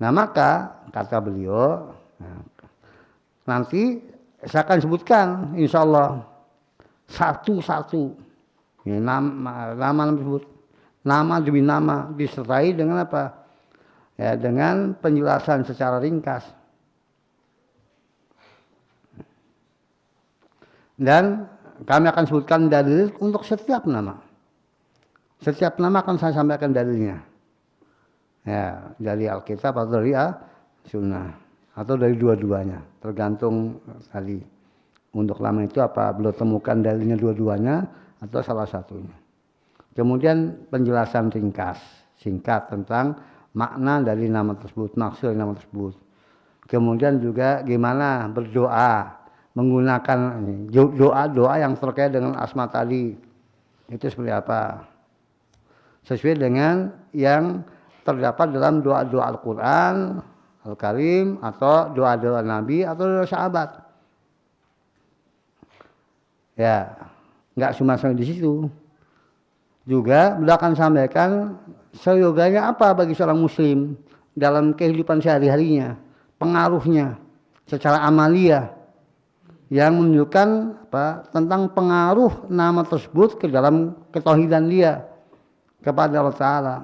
Nah maka kata beliau, nanti saya akan sebutkan insya Allah satu-satu. Ini nama disebut, nama demi nama disertai dengan apa? Ya dengan penjelasan secara ringkas. Dan kami akan sebutkan dalil untuk setiap nama. Setiap nama akan saya sampaikan dalilnya. Ya, dari Alkitab atau dari Sunnah atau dari dua-duanya, tergantung tadi. Untuk lama itu apa belum temukan dalilnya dua-duanya atau salah satunya. Kemudian penjelasan ringkas, singkat tentang makna dari nama tersebut, maksud dari nama tersebut. Kemudian juga gimana berdoa menggunakan doa-doa yang terkait dengan asma tadi. Itu seperti apa? Sesuai dengan yang terdapat dalam doa-doa Al-Quran Al-Karim atau doa-doa Nabi atau doa sahabat. Ya, nggak cuma sampai di situ. Juga beliau akan sampaikan seyoganya apa bagi seorang muslim dalam kehidupan sehari-harinya, pengaruhnya secara amalia yang menunjukkan apa, tentang pengaruh nama tersebut ke dalam ketauhidan dia kepada Allah Ta'ala.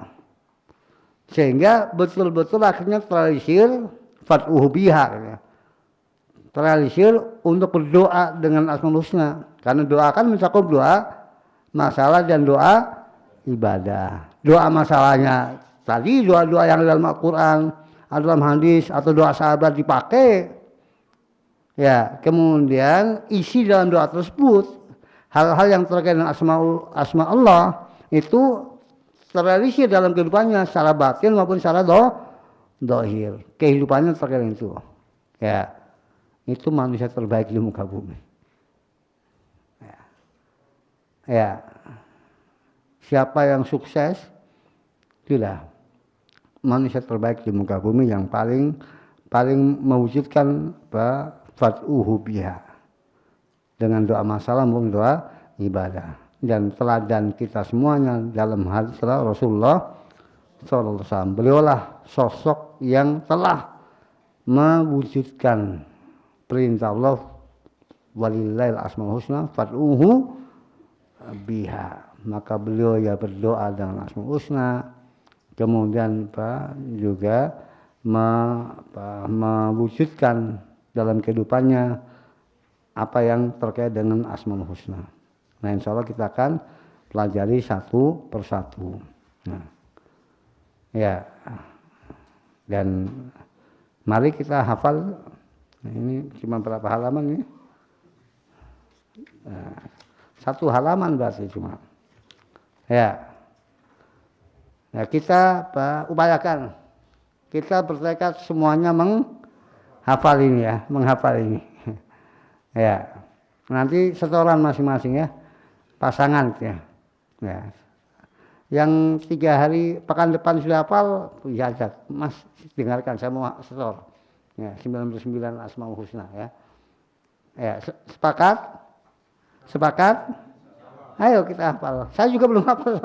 Sehingga betul-betul akhirnya terrealisir fat'uhu biha. Terrealisir untuk berdoa dengan Asmaul Husna. Karena doa kan mencakup doa masalah dan doa ibadah. Doa masalahnya tadi doa-doa yang dalam Al-Quran, dalam hadis atau doa sahabat dipakai. Ya, kemudian isi dalam doa tersebut hal-hal yang terkait dengan asma Allah itu terrealisir dalam kehidupannya secara batin maupun secara dohir. Kehidupannya terkait dengan itu. Ya, itu manusia terbaik di muka bumi. Ya, siapa yang sukses? Itulah manusia terbaik di muka bumi yang paling mewujudkan fat'uhu biha dengan doa masalah maupun doa ibadah. Dan teladan kita semuanya dalam hal Rasulullah SAW. Beliaulah sosok yang telah mewujudkan perintah Allah walillahil asmaul husna fad'uhu biha. Maka beliau ya berdoa dengan asmaul husna. Kemudian juga mewujudkan dalam kehidupannya apa yang terkait dengan asmaul husna. Nah insya Allah kita akan pelajari satu persatu. Nah, ya, dan mari kita hafal. Nah, ini cuma berapa halaman nih? Nah, satu halaman berarti cuma. Ya, nah kita upayakan. Kita bertekad semuanya menghafal ini ya, menghafal ini. Ya, nanti setoran masing-masing ya. Pasangan ya. Ya. Yang 3 hari pekan depan sudah hafal, ya Mas dengarkan saya mau setor. Ya, 99 Asmaul Husna ya. Ya, sepakat? Sepakat? Ayo kita hafal. Saya juga belum hafal.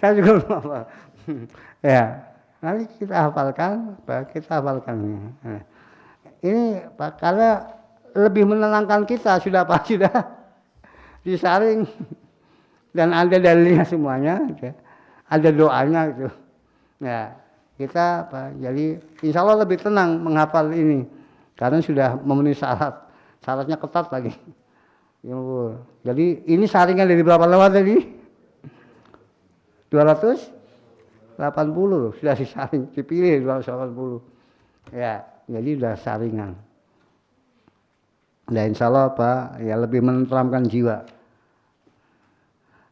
Saya juga belum hafal. Ya, nanti kita hafalkan, kita hafalkan. Ini Pak, karena lebih menenangkan kita sudah Pak, sudah disaring dan ada dalilnya semuanya, gitu. Ada doanya gitu. Ya, kita jadi insya Allah lebih tenang menghafal ini karena sudah memenuhi syarat. Syaratnya ketat lagi. Jadi ini saringan dari berapa lewat tadi? 280 sudah disaring, dipilih 280. Ya, jadi sudah saringan. Dan insya Allah ya lebih menenteramkan jiwa.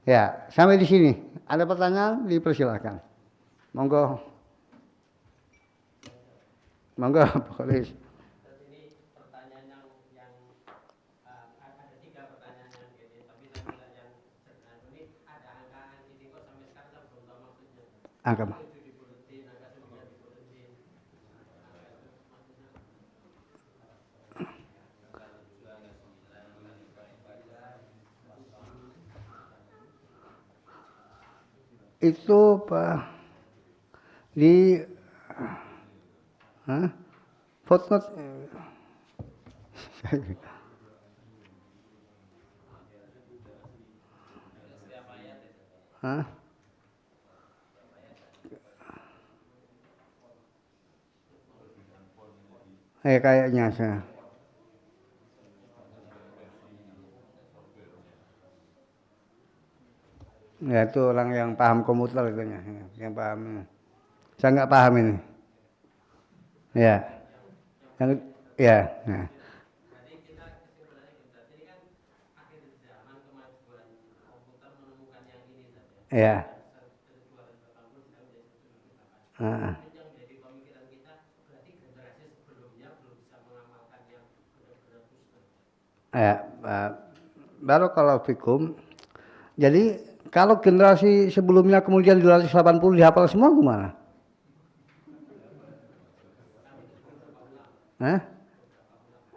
Ya, sampai di sini. Ada pertanyaan, dipersilakan. Monggo. Monggo, Pak Khalis. Ini pertanyaan yang ada 3 pertanyaan yang gini, tapi yang ini ada angka ini kok sampai sekarang saya belum tahu maksudnya. Angka apa? 7 dibuletin, angka 9 dibuletin. Itu Pak di footnote kayaknya saya. Ya itu orang yang paham komputer itu yang paham. Saya nggak paham ini. Ya, yang ya. Nah. Jadi kita kesimpulannya kita ini kan akhir zaman kemajuan komputer menemukan yang ini saja. Ya. 1280 sekarang jadi 1008. Yang menjadi pemikiran kita berarti generasi sebelumnya belum bisa mengamalkan yang benar-benar khusus. Ya, baru kalau fikum. Jadi kalau generasi sebelumnya kemudian 280 dihafal semua gimana?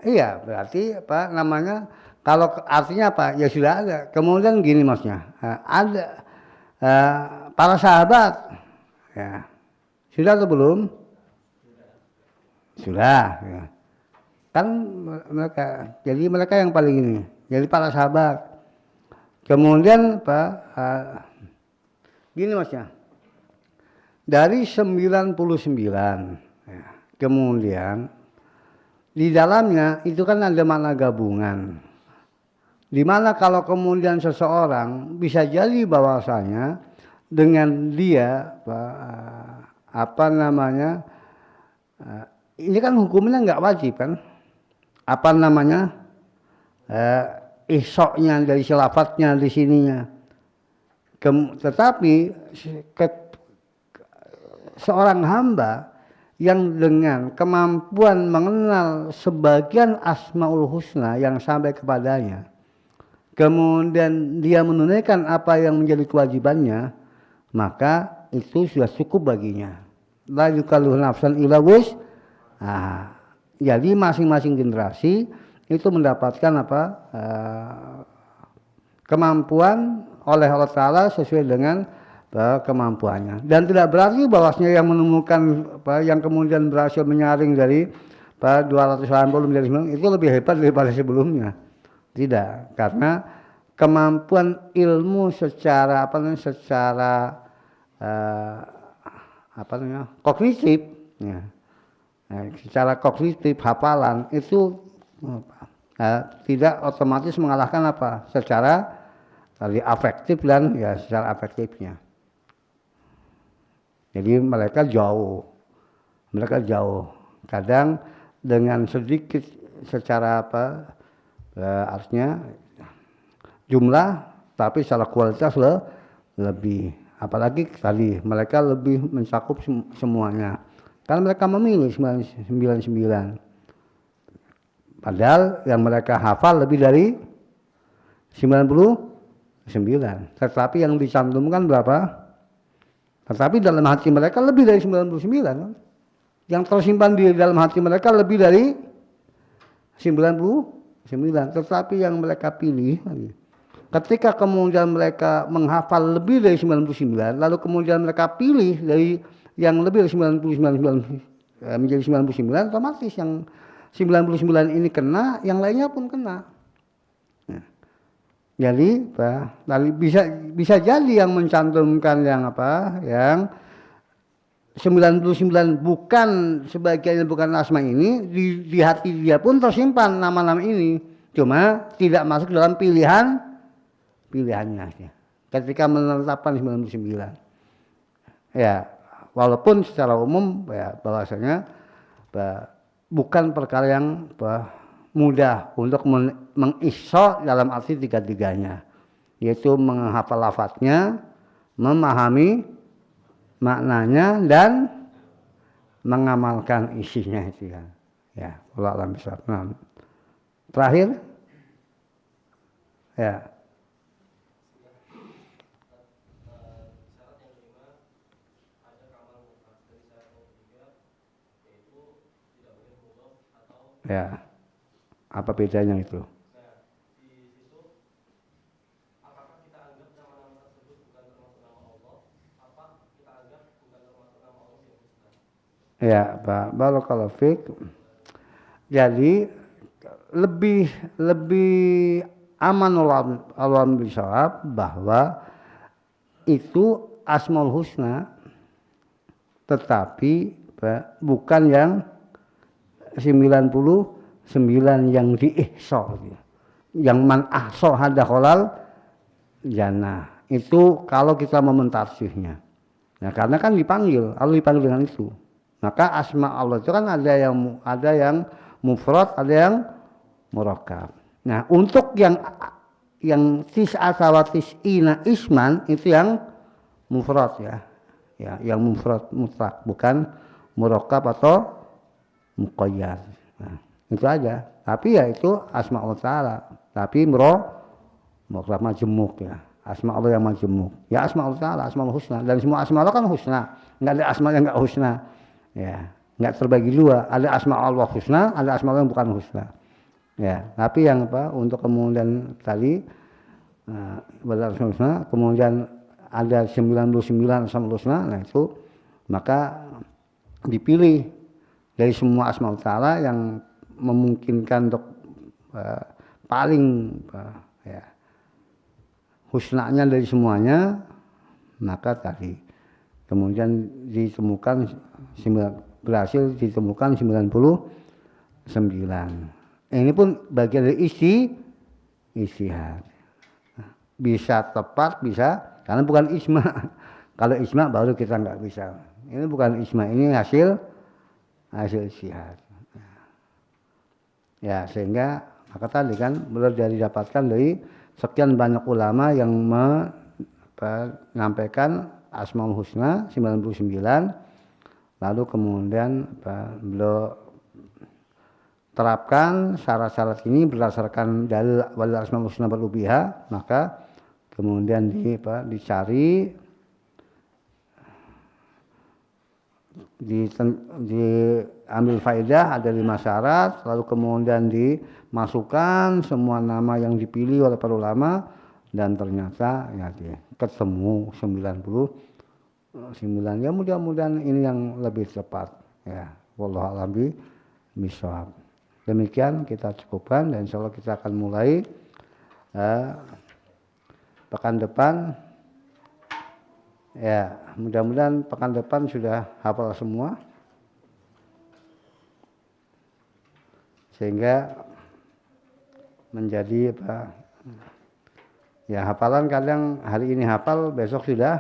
Iya, berarti apa namanya? Kalau artinya apa? Ya sudah ada. Kemudian gini maksudnya, ada para sahabat, ya sudah atau belum? Sudah. Ya. Kan mereka, jadi mereka yang paling ini. Jadi para sahabat. Kemudian Pak, gini maksudnya, dari 99, ya, kemudian di dalamnya itu kan ada makna gabungan. Dimana kalau kemudian seseorang bisa jadi bahwasanya dengan dia, apa namanya, ini kan hukumnya nggak wajib kan, apa namanya, isoknya dari silafatnya di sininya. Tetapi seorang hamba yang dengan kemampuan mengenal sebagian asmaul husna yang sampai kepadanya, kemudian dia menunaikan apa yang menjadi kewajibannya, maka itu sudah cukup baginya. La yukallifu nafsan illa wus'aha. Jadi masing-masing generasi itu mendapatkan apa kemampuan oleh Allah Ta'ala sesuai dengan kemampuannya. Dan tidak berarti bahwasanya yang menemukan yang kemudian berhasil menyaring dari 280 menjadi 9 itu lebih hebat daripada sebelumnya. Tidak, karena kemampuan ilmu secara kognitif, ya. Secara kognitif hafalan itu tidak otomatis mengalahkan apa secara tadi afektif dan ya secara afektifnya. Jadi mereka jauh kadang dengan sedikit secara artinya jumlah tapi secara kualitas lebih, apalagi tadi mereka lebih mencakup semuanya karena mereka memilih 99. Padahal yang mereka hafal lebih dari 99. Tetapi yang dicantumkan berapa? Tetapi dalam hati mereka lebih dari 99. Yang tersimpan di dalam hati mereka lebih dari 99. Tetapi yang mereka pilih, ketika kemudian mereka menghafal lebih dari 99, lalu kemudian mereka pilih dari yang lebih dari 99 menjadi 99, otomatis yang 99 ini kena, yang lainnya pun kena. Nah, jadi bisa jadi yang mencantumkan yang 99 bukan sebagiannya bukan asma ini, di hati dia pun tersimpan nama-nama ini, cuma tidak masuk dalam pilihannya ketika menetapkan 99. Ya, walaupun secara umum ya bahwasanya bukan perkara yang mudah untuk mengisok dalam arti tiga-tiganya. yaitu menghafal lafadznya, memahami maknanya dan mengamalkan isinya itu ya. Ya, wallahu a'lam bishawab. Nah, terakhir ya. Ya, apa bedanya itu? Ya, Pak, barakallahu fiik. Jadi lebih aman alam bisawab bahwa itu Asmaul Husna, tetapi Pak, bukan yang 99 yang diihsa, yang man ahsa hadakholal jannah. Itu kalau kita mau mentarsihnya. Nah, karena kan dipanggil, Allah dipanggil dengan itu. Maka asma Allah itu kan ada yang mufrad, ada yang murakkab. Nah, untuk yang tis'atawatis'ina isman itu yang mufrad ya. Ya, yang mufrad mutlak, bukan murakkab atau muqayyad. Nah, itu aja. Tapi ya itu asma Allah Ta'ala. Tapi murakkab majmuk ya. Asma Allah yang majmuk. Ya asma Allah Ta'ala, asma Allah husna. Dan semua asma Allah kan husna. Enggak ada asma yang enggak husna. Ya, enggak terbagi dua. Ada asma Allah husna, ada asma Allah yang bukan husna. Ya, tapi yang untuk kemudian tadi asma husna, kemudian ada 99 asma husna, nah itu maka dipilih dari semua asma Allah Ta'ala yang memungkinkan untuk paling ya husnanya dari semuanya, maka tadi kemudian berhasil ditemukan 99. Ini pun bagian dari istihad. Bisa tepat, bisa, karena bukan ijma. Kalau ijma baru kita nggak bisa. Ini bukan ijma, ini hasil istihad. Ya, sehingga maka tadi kan boleh didapatkan dari sekian banyak ulama yang menyampaikan Asmaul Husna 99, lalu kemudian beliau terapkan syarat-syarat ini berdasarkan dalil wal Asmaul Husna berubihah, maka kemudian dicari diambil faedah, ada 5 syarat, lalu kemudian dimasukkan semua nama yang dipilih oleh para ulama, dan ternyata ya ketemu 99. Ya mudah-mudahan ini yang lebih tepat ya. Wallahu a'lam bishawab. Demikian kita cukupkan, dan insyaallah kita akan mulai pekan depan. Ya, mudah-mudahan pekan depan sudah hafal semua, sehingga menjadi ya hafalan kadang hari ini hafal, besok sudah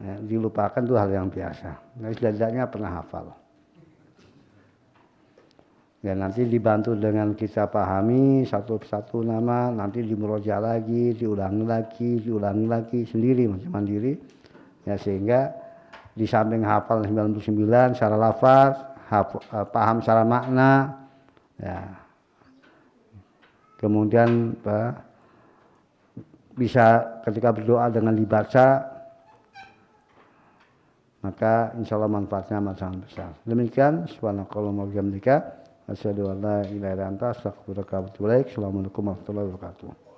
ya, dilupakan, itu hal yang biasa. Nah, setidaknya pernah hafal. Ya, nanti dibantu dengan kita pahami satu persatu nama, nanti dimurojaah lagi, diulangi lagi sendiri, macam mandiri. Ya, sehingga di samping hafal 99 secara lafaz, paham secara makna, ya. Kemudian bisa ketika berdoa dengan dibaca, maka insyaallah manfaatnya amat sangat besar. Demikian, subhanakallahumma wa bihamdika, asyhadu an la ilaha illa anta, astaghfiruka wa atubu ilaik. Assalamualaikum warahmatullahi wabarakatuh.